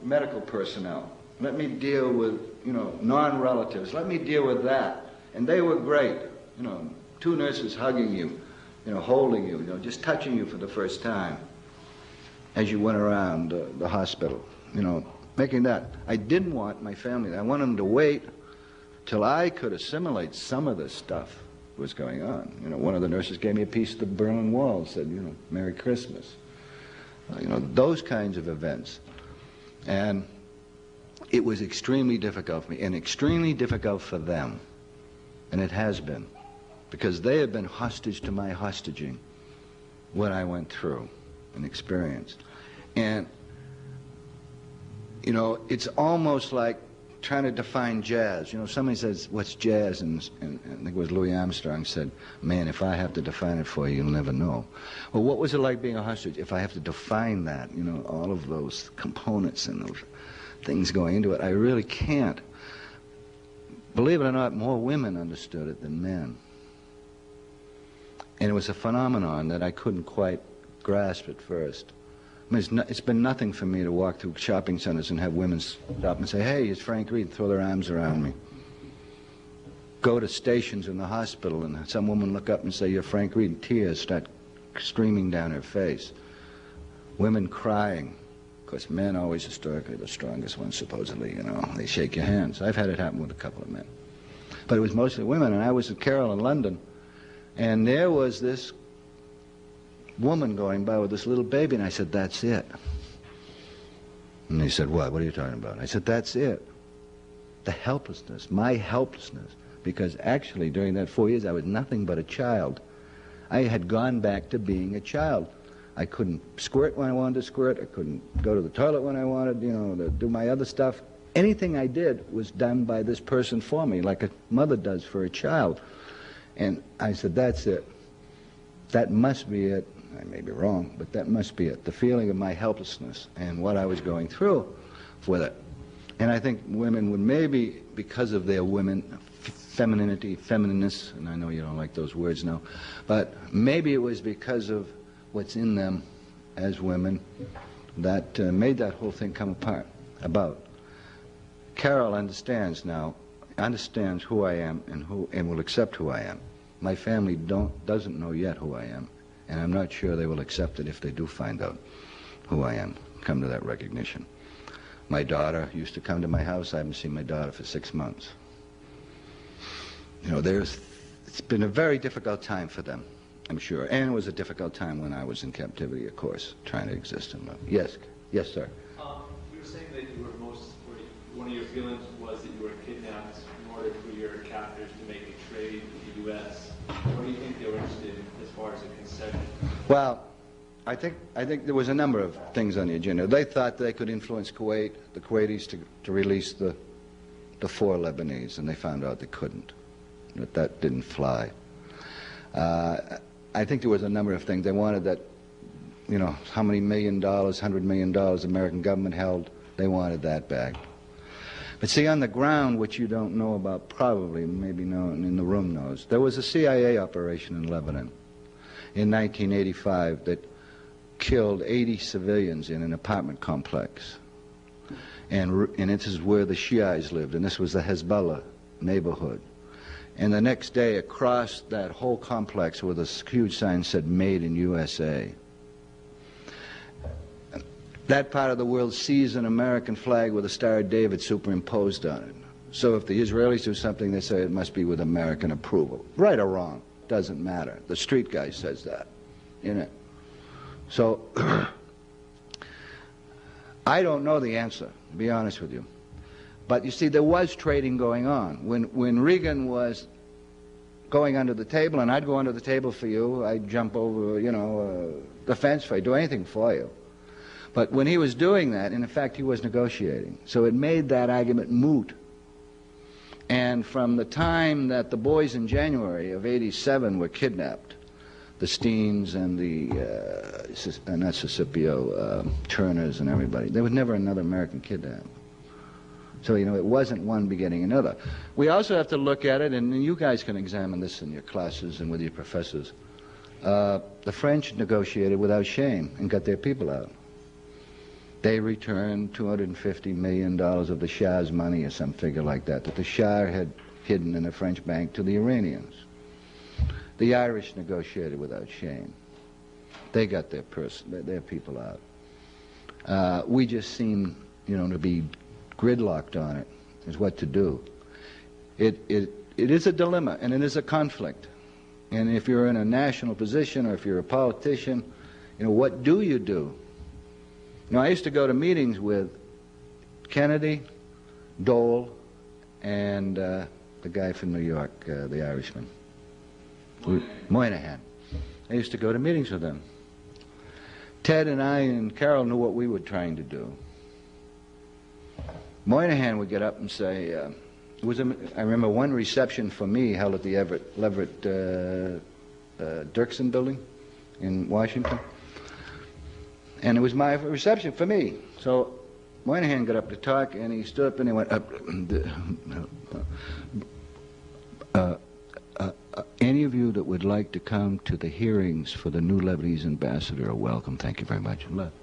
medical personnel. Let me deal with, you know, non-relatives. Let me deal with that. And they were great, you know, 2 nurses hugging you, you know, holding you, you know, just touching you for the first time as you went around the hospital, you know, making that. I didn't want my family. I wanted them to wait till I could assimilate some of this stuff that was going on. You know, one of the nurses gave me a piece of the Berlin Wall, said, you know, Merry Christmas. You know, those kinds of events. And it was extremely difficult for me, and extremely difficult for them. And it has been, because they have been hostage to my hostaging, what I went through and experienced. And, you know, it's almost like trying to define jazz. You know, somebody says, what's jazz? And I think it was Louis Armstrong said, man, if I have to define it for you, you'll never know. Well, what was it like being a hostage? If I have to define that, you know, all of those components and those things going into it, I really can't. Believe it or not, more women understood it than men. it was a phenomenon that I couldn't quite grasp at first. I mean, it's been nothing for me to walk through shopping centers and have women stop and say, "Hey, it's Frank Reed," and throw their arms around me. Go to stations in the hospital and some woman look up and say, "You're Frank Reed," and tears start streaming down her face. Women crying. Of course, men always historically the strongest ones, supposedly, you know. They shake your hands. I've had it happen with a couple of men. But it was mostly women, and I was at Carroll in London, and there was this woman going by with this little baby, and I said, "That's it." And they said, "What? What are you talking about?" I said, "That's it. The helplessness, my helplessness." Because actually, during that 4 years, I was nothing but a child. I had gone back to being a child. I couldn't squirt when I wanted to squirt. I couldn't go to the toilet when I wanted, you know, to do my other stuff. Anything I did was done by this person for me, like a mother does for a child. And I said, "That's it. That must be it." I may be wrong, but that must be it. The feeling of my helplessness and what I was going through with it. And I think women would maybe, because of their femininity, feminineness, and I know you don't like those words now, but maybe it was because of what's in them as women that made that whole thing come about. Carol understands now, understands who I am and will accept who I am. My family doesn't know yet who I am, and I'm not sure they will accept it if they do find out who I am, come to that recognition. My daughter used to come to my house. I haven't seen my daughter for 6 months. You know, it's been a very difficult time for them, I'm sure. And it was a difficult time when I was in captivity, of course, trying to exist in love. Yes, yes, sir. You were saying that you were one of your feelings was that you were kidnapped in order for your captors to make a trade with the U.S. What do you think they were interested in as far as a concession? Well, I think there was a number of things on the agenda. They thought they could influence Kuwait, the Kuwaitis, to release the 4 Lebanese, and they found out they couldn't. That didn't fly. I think there was a number of things. They wanted that, you know, how many $100 million the American government held, they wanted that back. But see, on the ground, which you don't know about probably, maybe no one in the room knows, there was a CIA operation in Lebanon in 1985 that killed 80 civilians in an apartment complex. And this is where the Shiites lived, and this was the Hezbollah neighborhood. And the next day, across that whole complex with a huge sign said, "Made in USA." That part of the world sees an American flag with a Star of David superimposed on it. So if the Israelis do something, they say it must be with American approval. Right or wrong, doesn't matter. The street guy says that, you know. So I don't know the answer, to be honest with you. But you see, there was trading going on. When Reagan was going under the table, and I'd go under the table for you, I'd jump over, you know, the fence for you, do anything for you. But when he was doing that, and in fact he was negotiating, so it made that argument moot. And from the time that the boys in January of '87 were kidnapped, the Steens and the, not Scipio, Turners and everybody, there was never another American kidnapped. So, you know, it wasn't one begetting another. We also have to look at it, and you guys can examine this in your classes and with your professors. The French negotiated without shame and got their people out. They returned $250 million of the Shah's money or some figure like that the Shah had hidden in a French bank to the Iranians. The Irish negotiated without shame. They got their people out. We just seem, you know, to be gridlocked on it, is what to do. It is a dilemma, and it is a conflict. And if you're in a national position, or if you're a politician, you know, what do you do? You know, I used to go to meetings with Kennedy, Dole, and the guy from New York, the Irishman, Moynihan. I used to go to meetings with them. Ted and I and Carol knew what we were trying to do. Moynihan would get up and say, I remember one reception for me held at the Leverett Dirksen building in Washington. And it was my reception for me. So Moynihan got up to talk, and he stood up and he went, Any of you that would like to come to the hearings for the new Lebanese ambassador are welcome. Thank you very much. And left.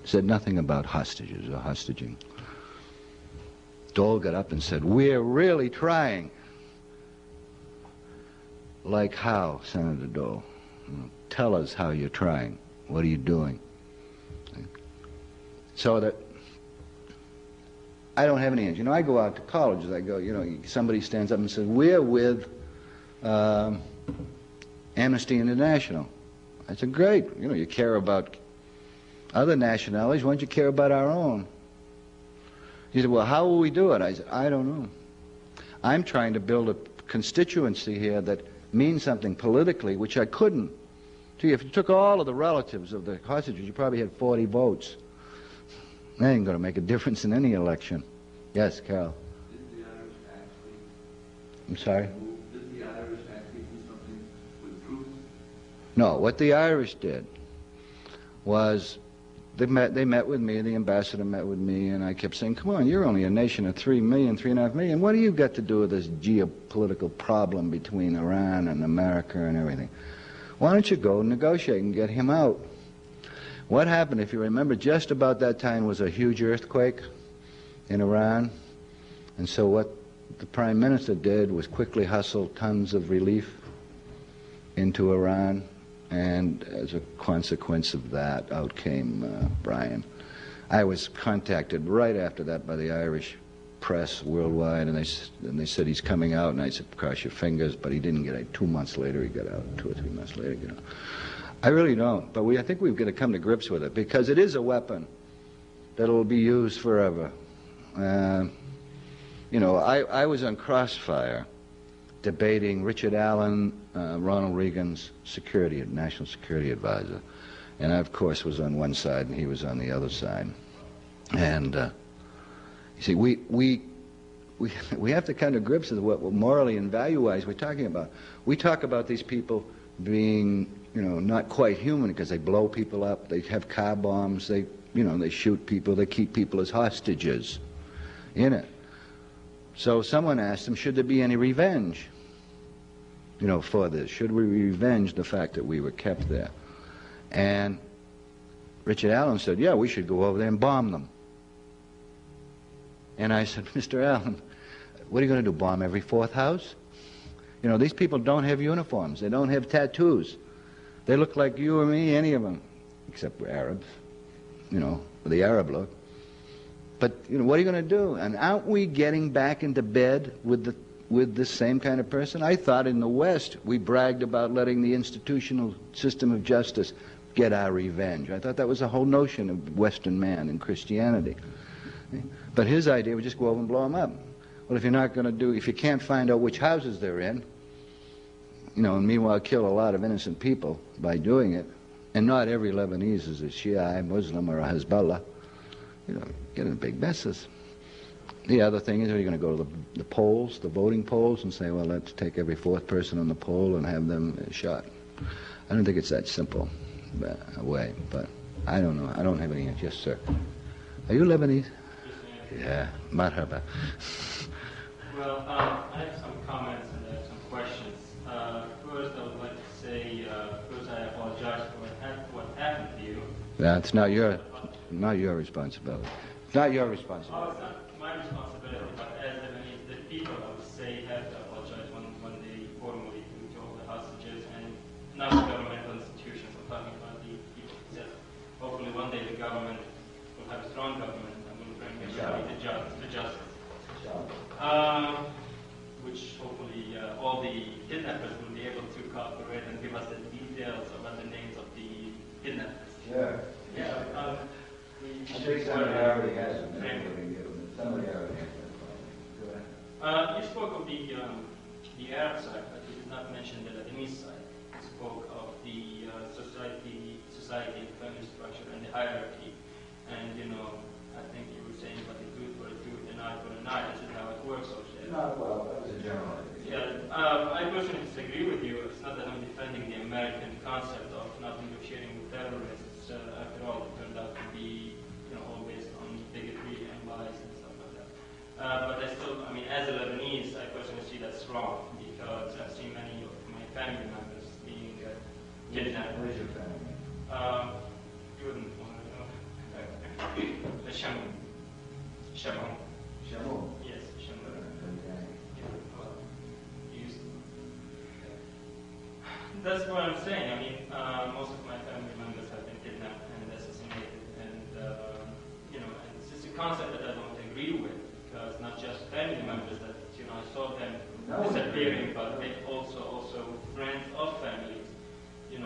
Said nothing about hostages or hostage-ing. Dole got up and said, "We're really trying." Like how, Senator Dole? Tell us how you're trying. What are you doing? So that I don't have any answer. You know, I go out to colleges. I go, you know, somebody stands up and says, "We're with Amnesty International." I said, "Great. You know, you care about other nationalities. Why don't you care about our own?" He said, "Well, how will we do it?" I said, "I don't know. I'm trying to build a constituency here that means something politically, which I couldn't. See, if you took all of the relatives of the hostages, you probably had 40 votes. That ain't going to make a difference in any election." Yes, Carol. Did the Irish actually I'm sorry? Did the Irish actually do something with troops? No, what the Irish did was they met with me, the ambassador met with me, and I kept saying, "Come on, you're only a nation of 3 million, 3.5 million. What do you got to do with this geopolitical problem between Iran and America and everything? Why don't you go and negotiate and get him out?" What happened, if you remember, just about that time was a huge earthquake in Iran. And so what the Prime Minister did was quickly hustle tons of relief into Iran. And as a consequence of that, out came Brian. I was contacted right after that by the Irish press worldwide, and they said he's coming out, and I said, "Cross your fingers," but he didn't get out. 2 months later he got out, 2 or 3 months later he got out. I really don't, but I think we've got to come to grips with it, because it is a weapon that will be used forever. You know, I was on Crossfire debating Richard Allen, Ronald Reagan's national security advisor. And I, of course, was on one side and he was on the other side. And you see, we have to come to grips with what morally and value-wise we're talking about. We talk about these people being, you know, not quite human because they blow people up, they have car bombs, they shoot people, they keep people as hostages in it. So someone asked them, should there be any revenge, you know, for this? Should we revenge the fact that we were kept there? And Richard Allen said, "Yeah, we should go over there and bomb them." And I said, "Mr. Allen, what are you going to do, bomb every fourth house? You know, these people don't have uniforms. They don't have tattoos. They look like you or me, any of them, except we're Arabs, you know, with the Arab look. But, you know, what are you going to do? And aren't we getting back into bed with this same kind of person? I thought in the West we bragged about letting the institutional system of justice get our revenge. I thought that was the whole notion of Western man and Christianity. But his idea was just go over and blow them up. Well, if you can't find out which houses they're in, you know, and meanwhile kill a lot of innocent people by doing it, and not every Lebanese is a Shia, Muslim, or a Hezbollah, you know, get in big messes. The other thing is, are you going to go to the polls, the voting polls, and say, well, let's take every fourth person on the poll and have them shot? I don't think it's that simple way, but I don't know. I don't have any answer. Yes, sir. Are you Lebanese? Yeah, marhaba. Well, I have some comments and I have some questions. First, I would like to say, first I apologize for what happened to you. That's not your responsibility. It's not your responsibility. Oh, it's not my responsibility, but as the people, I would say, have to apologize when they formally took all the hostages, and not the governmental institutions. I'm talking about the people itself. Hopefully one day the government will have a strong government and will bring everybody to justice. Which hopefully all the kidnappers will be able to cooperate and give us the details about the names of the kidnappers. Sure. Yeah. I think somebody already has them. Somebody already has them. Go ahead. You spoke of the Arab side, but you did not mention the Lebanese side. You spoke of the society, and family structure, and the hierarchy. And, you know, I think you were saying about the tooth for a tooth, an eye for an eye. This is how it works, so No, well, that was a general idea. Yeah, I personally disagree with you. It's not that I'm defending the American concept of not negotiating with terrorists. After all, it turned out to be, you know, all based on bigotry and lies and stuff like that. But I still, I mean, as a Lebanese, I personally see that's wrong, because because I've seen many of my family members being kidnapped. Where's your family? You wouldn't want to know. The Shaman. Shaman. Shamu. Yes, Shaman. Yeah, well, used to. That's what I'm saying. I mean, most of my family members have been kidnapped and assassinated, and and this is a concept that I don't agree with, because not just family members that I saw them disappearing, but they also friends of families. You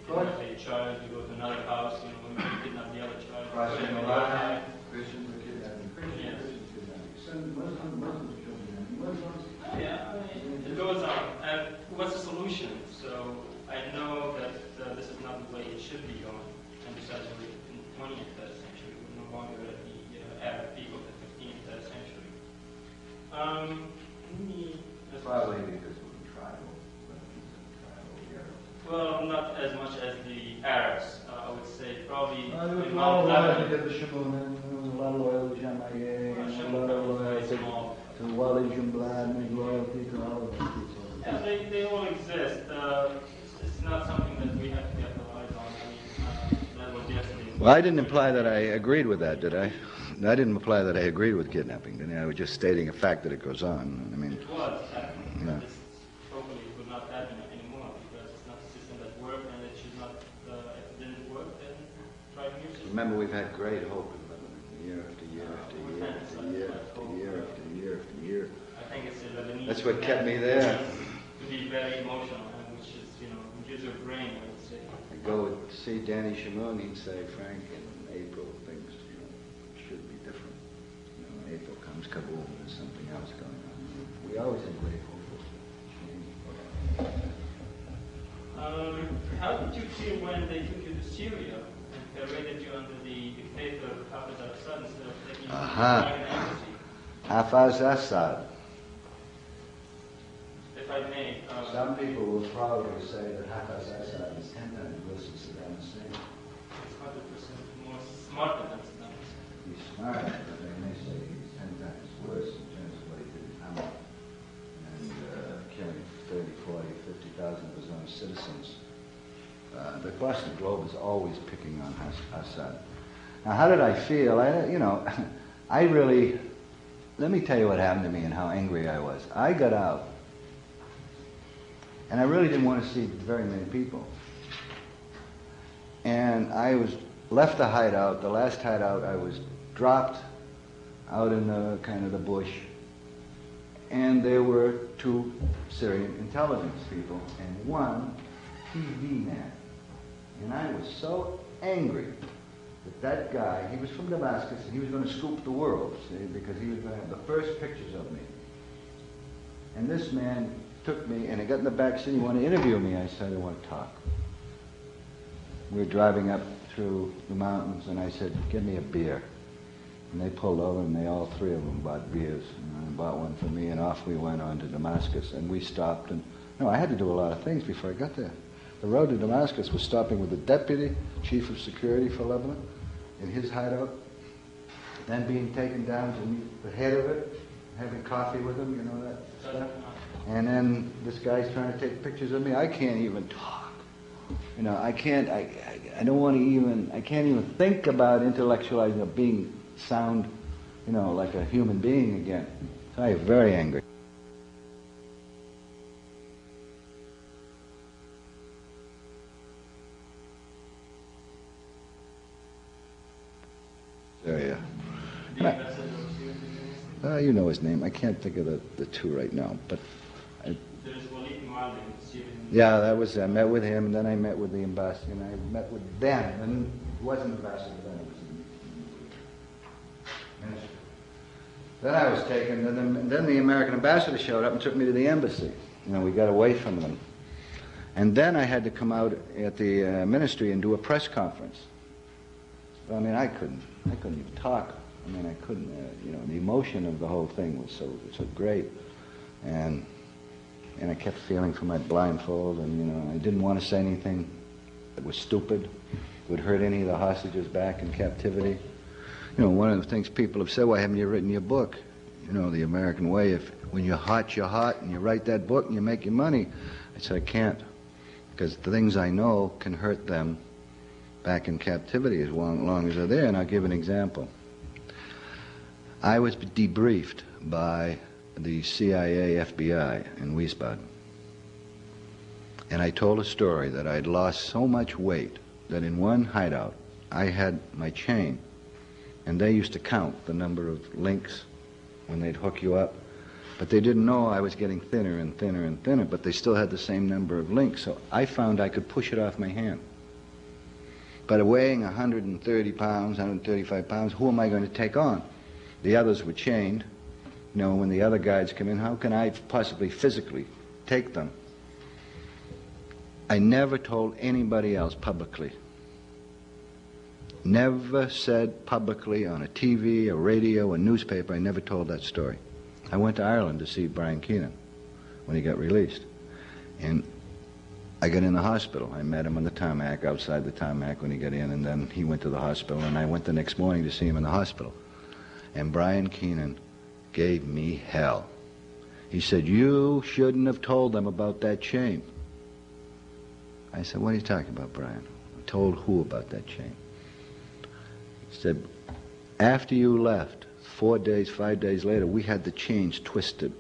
kidnap a child, you go to another house, when you kidnap the other child. Crossing the line, Christians are kidnapping Christians, Yes. Christians kidnapping Muslims kidnapping Muslims. Yeah, it goes on. And what's the solution? So I know that this is not the way it should be going. And besides, we're in the 20th century. We're no longer at the Arab people of the 15th century. Probably because we're tribal. Well, not as much as the Arabs. I would say probably There was a in lot of Mount loyalty Lebanon. to the Shamunan, there was a lot of loyalty to Jamaye, and a lot of Very loyalty small. to Wali Jumblan, and loyalty to all of those people. Yeah, they all exist. It's not something that we have to capitalize on. I mean, that was yesterday. Well, I didn't imply that I agreed with that, did I? I didn't imply that I agreed with kidnapping, did I? I was just stating a fact that it goes on. I mean, It was happening, Yeah. but this probably would not happen anymore because it's not a system that worked, and it should not. If it didn't work, then try a new system. remember, we've had great hope in Lebanon, year after year after year after year after year after year after year. I think it's a Lebanese. That's what kept me there. To be very emotional, and which is gives your brain, I would say. I go and see Danny Shamoun, he'd say, Frank, in April things should be different. April comes, kaboom, there's something else going on. We always have great hope for change. How did you feel when they took you to Syria and paraded you under the dictator Hafez al-Assad instead of taking you to the American embassy? Hafez Assad. If I may. Some people will probably say that Hafez Assad is 10 times worse than Saddam Hussein. It's 100% more smarter than Saddam Hussein. He's smart, but they may say he's 10 times worse in terms of what he did in Hamad and killing 30, 40, 50,000 of his own citizens. The Boston Globe is always picking on Assad. Now, how did I feel? I really, let me tell you what happened to me and how angry I was. I got out, and I really didn't want to see very many people. And I left the hideout, the last hideout, I was dropped out in the kind of the bush, and there were 2 Syrian intelligence people and 1 TV man. And I was so angry that guy, he was from Damascus, and he was going to scoop the world, see, because he was going to have the first pictures of me. And this man took me, and I got in the back seat, he wanted to interview me. I said, I want to talk. We were driving up through the mountains, and I said, give me a beer. And they pulled over, and all 3 of them bought beers. And I bought one for me, and off we went on to Damascus. And we stopped, and I had to do a lot of things before I got there. The road to Damascus was stopping with the deputy chief of security for Lebanon in his hideout, then being taken down to meet the head of it, having coffee with him, that stuff. And then this guy's trying to take pictures of me. I can't even talk. I can't even think about intellectualizing or being sound, like a human being again. So I was very angry. There, yeah. You know his name. I can't think of the 2 right now, but. There's Walid Mualim, Syrian. Yeah, that was. I met with him, and then I met with the ambassador, and I met with them, and it wasn't ambassador then; it was the minister. Then I was taken, and then the American ambassador showed up and took me to the embassy. We got away from them, and then I had to come out at the ministry and do a press conference. I couldn't even talk. I couldn't. The emotion of the whole thing was so great, and I kept feeling for my blindfold, and I didn't want to say anything that was stupid, would hurt any of the hostages back in captivity. One of the things people have said, why haven't you written your book? you know, the American way. If when you're hot, and you write that book and you make your money. I said, I can't, because the things I know can hurt them back in captivity as long as they're there. And I'll give an example. I was debriefed by the CIA, FBI in Wiesbaden. And I told a story that I'd lost so much weight that in one hideout I had my chain, and they used to count the number of links when they'd hook you up, but they didn't know I was getting thinner and thinner and thinner, but they still had the same number of links, so I found I could push it off my hand. But weighing 130 pounds, 135 pounds, who am I going to take on? The others were chained. You know, when the other guides come in, how can I possibly physically take them? I never told anybody else publicly. Never said publicly on a TV, a radio, a newspaper. I never told that story. I went to Ireland to see Brian Keenan when he got released. And I got in the hospital. I met him on the tarmac, outside the tarmac when he got in, and then he went to the hospital, and I went the next morning to see him in the hospital. And Brian Keenan gave me hell. He said, you shouldn't have told them about that chain. I said, what are you talking about, Brian? I told who about that chain? He said, after you left, 4 days, 5 days later, we had the chains twisted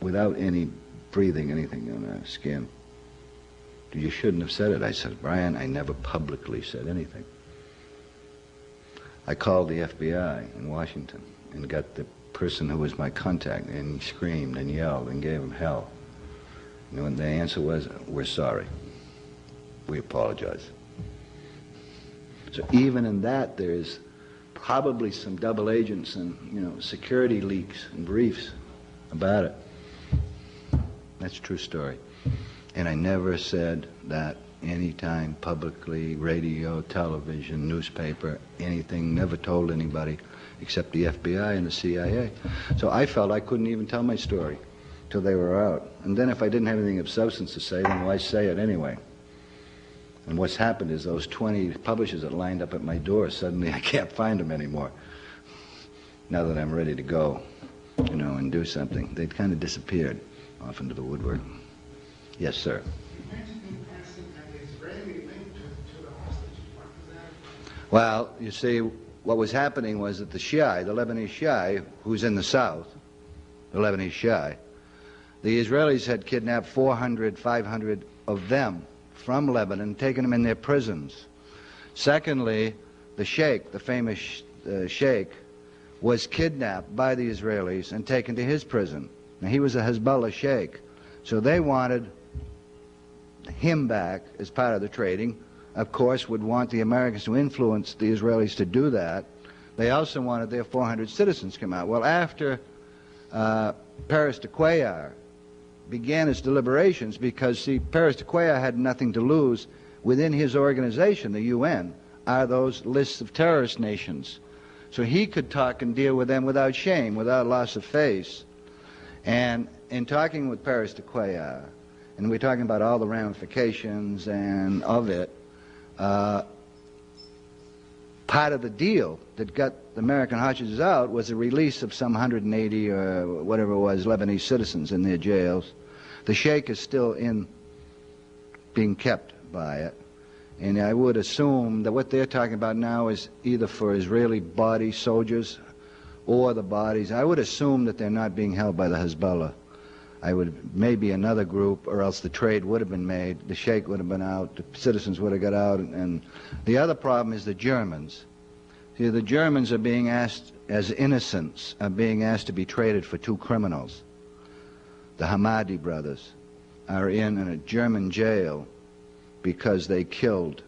without any breathing, anything on our skin. You shouldn't have said it. I said, Brian, I never publicly said anything. I called the FBI in Washington and got the person who was my contact, and he screamed and yelled and gave him hell. You know, and the answer was, we're sorry. We apologize. So even in that, there's probably some double agents and, you know, security leaks and briefs about it. That's a true story. And I never said that anytime publicly, radio, television, newspaper, anything, never told anybody except the FBI and the CIA. So I felt I couldn't even tell my story till they were out. And then if I didn't have anything of substance to say, then why say it anyway? And what's happened is those 20 publishers that lined up at my door, suddenly I can't find them anymore. Now that I'm ready to go, you know, and do something, they'd kind of disappeared off into the woodwork. Yes, sir. You mentioned in passing an Israeli link to the hostage. What was that? Well, you see, what was happening was that the Shia, the Lebanese Shia, who's in the south, the Lebanese Shia, the Israelis had kidnapped 400, 500 of them from Lebanon, taken them in their prisons. Secondly, the sheikh, the famous sheikh, was kidnapped by the Israelis and taken to his prison. Now, he was a Hezbollah sheikh, so they wanted him back as part of the trading. Of course, would want the Americans to influence the Israelis to do that. They also wanted their 400 citizens to come out. Well, after Paris de Cuellar began his deliberations, because, see, Paris de Cuellar had nothing to lose. Within his organization, the UN, are those lists of terrorist nations. So he could talk and deal with them without shame, without loss of face. And in talking with Paris de Cuellar, and we're talking about all the ramifications and of it, part of the deal that got the American hostages out was the release of some 180 or whatever it was Lebanese citizens in their jails. The sheikh is still being kept by it, and I would assume that what they're talking about now is either for Israeli body soldiers or the bodies. I would assume that they're not being held by the Hezbollah. Maybe another group, or else the trade would have been made, the sheikh would have been out, the citizens would have got out, and the other problem is the Germans. See, the Germans are being asked, as innocents, are being asked to be traded for two criminals. The Hamadi brothers are in a German jail because they killed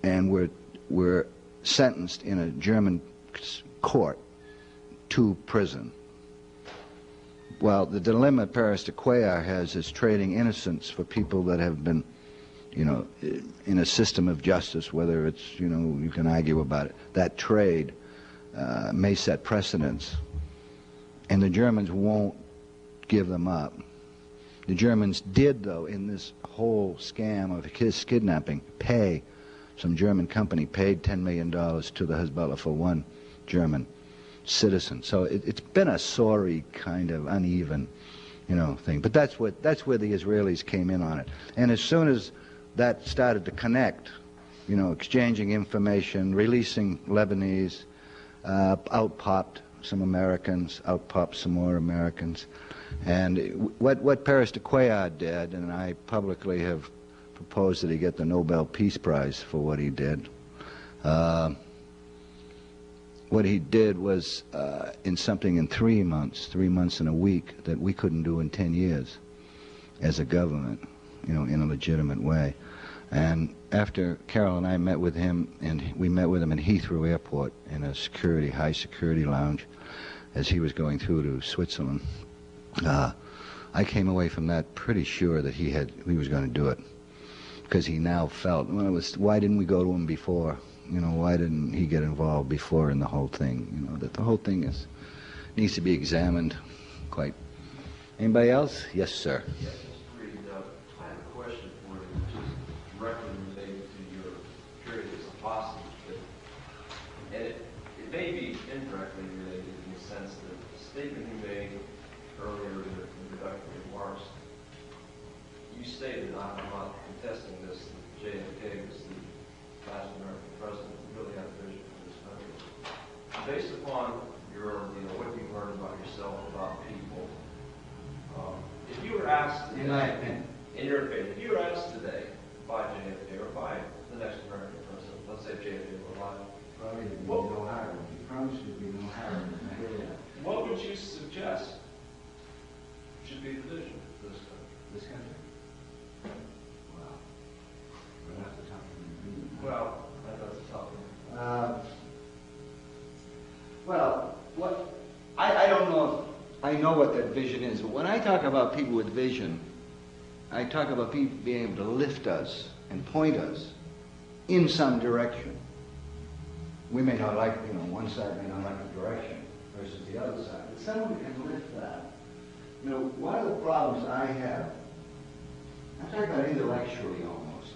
and were sentenced in a German court to prison. Well, the dilemma Paris de Cuellar has is trading innocence for people that have been, you know, in a system of justice, whether it's, you know, you can argue about it. That trade may set precedents, and the Germans won't give them up. The Germans did, though, in this whole scam of his kidnapping, pay. Some German company paid $10 million to the Hezbollah for one German. citizen. So it's been a sorry kind of uneven, thing. But that's where the Israelis came in on it. And as soon as that started to connect, exchanging information, releasing Lebanese, out popped some Americans, out popped some more Americans. And what Peres de Cuellar did, and I publicly have proposed that he get the Nobel Peace Prize for what he did. What he did was in 3 months and a week that we couldn't do in 10 years as a government, in a legitimate way. And after Carol and I met with him, and we met with him in Heathrow Airport in a high security lounge as he was going through to Switzerland, I came away from that pretty sure that he was going to do it, because he now felt, why didn't we go to him before? Why didn't he get involved before in the whole thing? That the whole thing needs to be examined quite. Anybody else? Yes, sir. Yes, Mr. Reed, I have a question for you, which is directly related to your period as apostate. And it may be indirectly related in the sense that the statement you made earlier in the introductory remarks, you stated, I'm not contesting this, that JFK was the last American president who really had a vision for this country. Based upon your, what you've learned about yourself, about people, if you were asked today, In my opinion. in your opinion, if you were asked today by JFK or by the next American president, let's say JFK were alive, Probably there'd be no hiring. He promised there'd be no hiring. what would you suggest should be the vision for this country? This country? Wow. We'll have to talk to him. Well, that's a tough one. I don't know if I know what that vision is, but when I talk about people with vision, I talk about people being able to lift us and point us in some direction. We may not like, one side may not like the direction versus the other side, but someone can lift that. One of the problems I have, I'm talking about intellectually almost.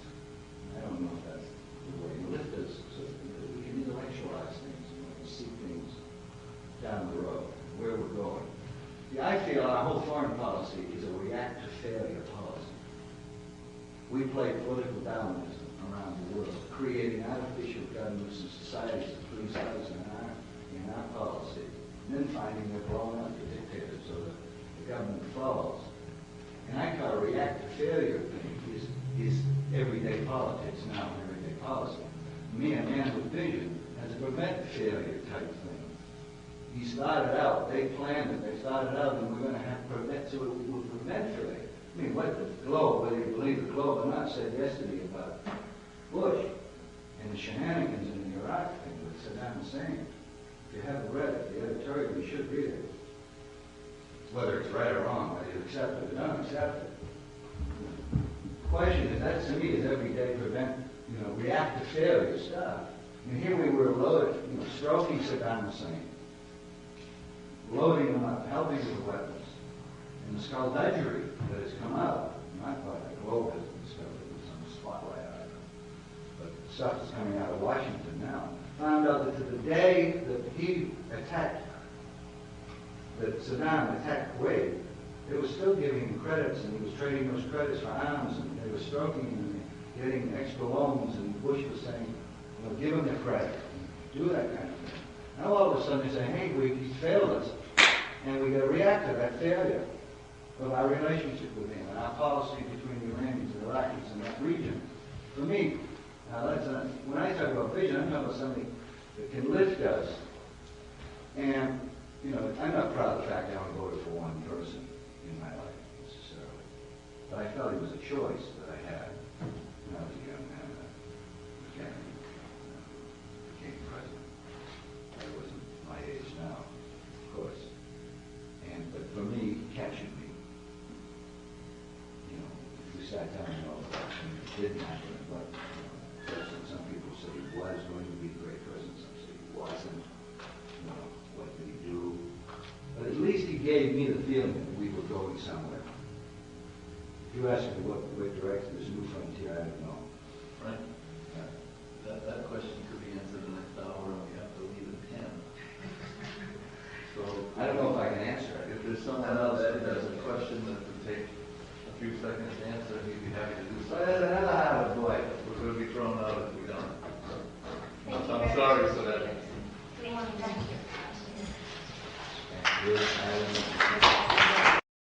I don't know if that's the way to lift us so that we can intellectualize things and see things down the road, where we're going. I feel our whole foreign policy is a react to failure policy. We play political domination around the world, creating artificial governments and societies to please others in our policy, and then finding they're blown up to dictators so that the government falls. And I call a react to failure thing is everyday politics now, everyday policy. Me, a man with vision, has a prevent failure type thing. He started out, they planned it, they started out, and we're going to have prevent, so it will prevent failure. I mean, what the Globe, whether you believe the Globe or not, said yesterday about Bush and the shenanigans in the Iraq thing with Saddam Hussein. If you haven't read it, the editorial, you should read it. Whether it's right or wrong, whether you accept it or don't accept it. The question is, that to me is everyday react to failure stuff. I mean, here we were loaded, stroking Saddam Hussein, loading them up, helping with weapons, and the skullduggery that has come out. I thought the Globe has discovered it was on the spotlight on it. But stuff that's coming out of Washington now. Found out that to the day that he attacked, that Saddam attacked Kuwait, it was still giving him credits, and he was trading those credits for arms, and they were stroking him and getting extra loans, and Bush was saying, give him the credit, do that kind of thing. Now all of a sudden they say, hey, he failed us, and we got to react to that failure of our relationship with him and our policy between the Iranians and Iraqis in that region. For me, when I talk about vision, I'm talking about something that can lift us. And, I'm not proud of the fact I only voted for one person in my life, necessarily. But I felt it was a choice that I had when I was a young man that became president. I wasn't my age now, of course. But for me, he captured me. If you sat down and all that, and it didn't happen, but some people say he was going to be a great president, some say he wasn't. What did he do? But at least he gave me the feeling that we were going somewhere. If you ask me what direction this new frontier, I don't know. Right. That question could be answered in the next hour, and we have to leave at 10. I don't know if I can answer it. If there's someone else that has a question that would take a few seconds to answer, he'd be happy to do so. There's another Harvard boy. We're going to be thrown out if we don't. Thank you I'm very sorry much. for that. Anyone? Thank you. Thank you.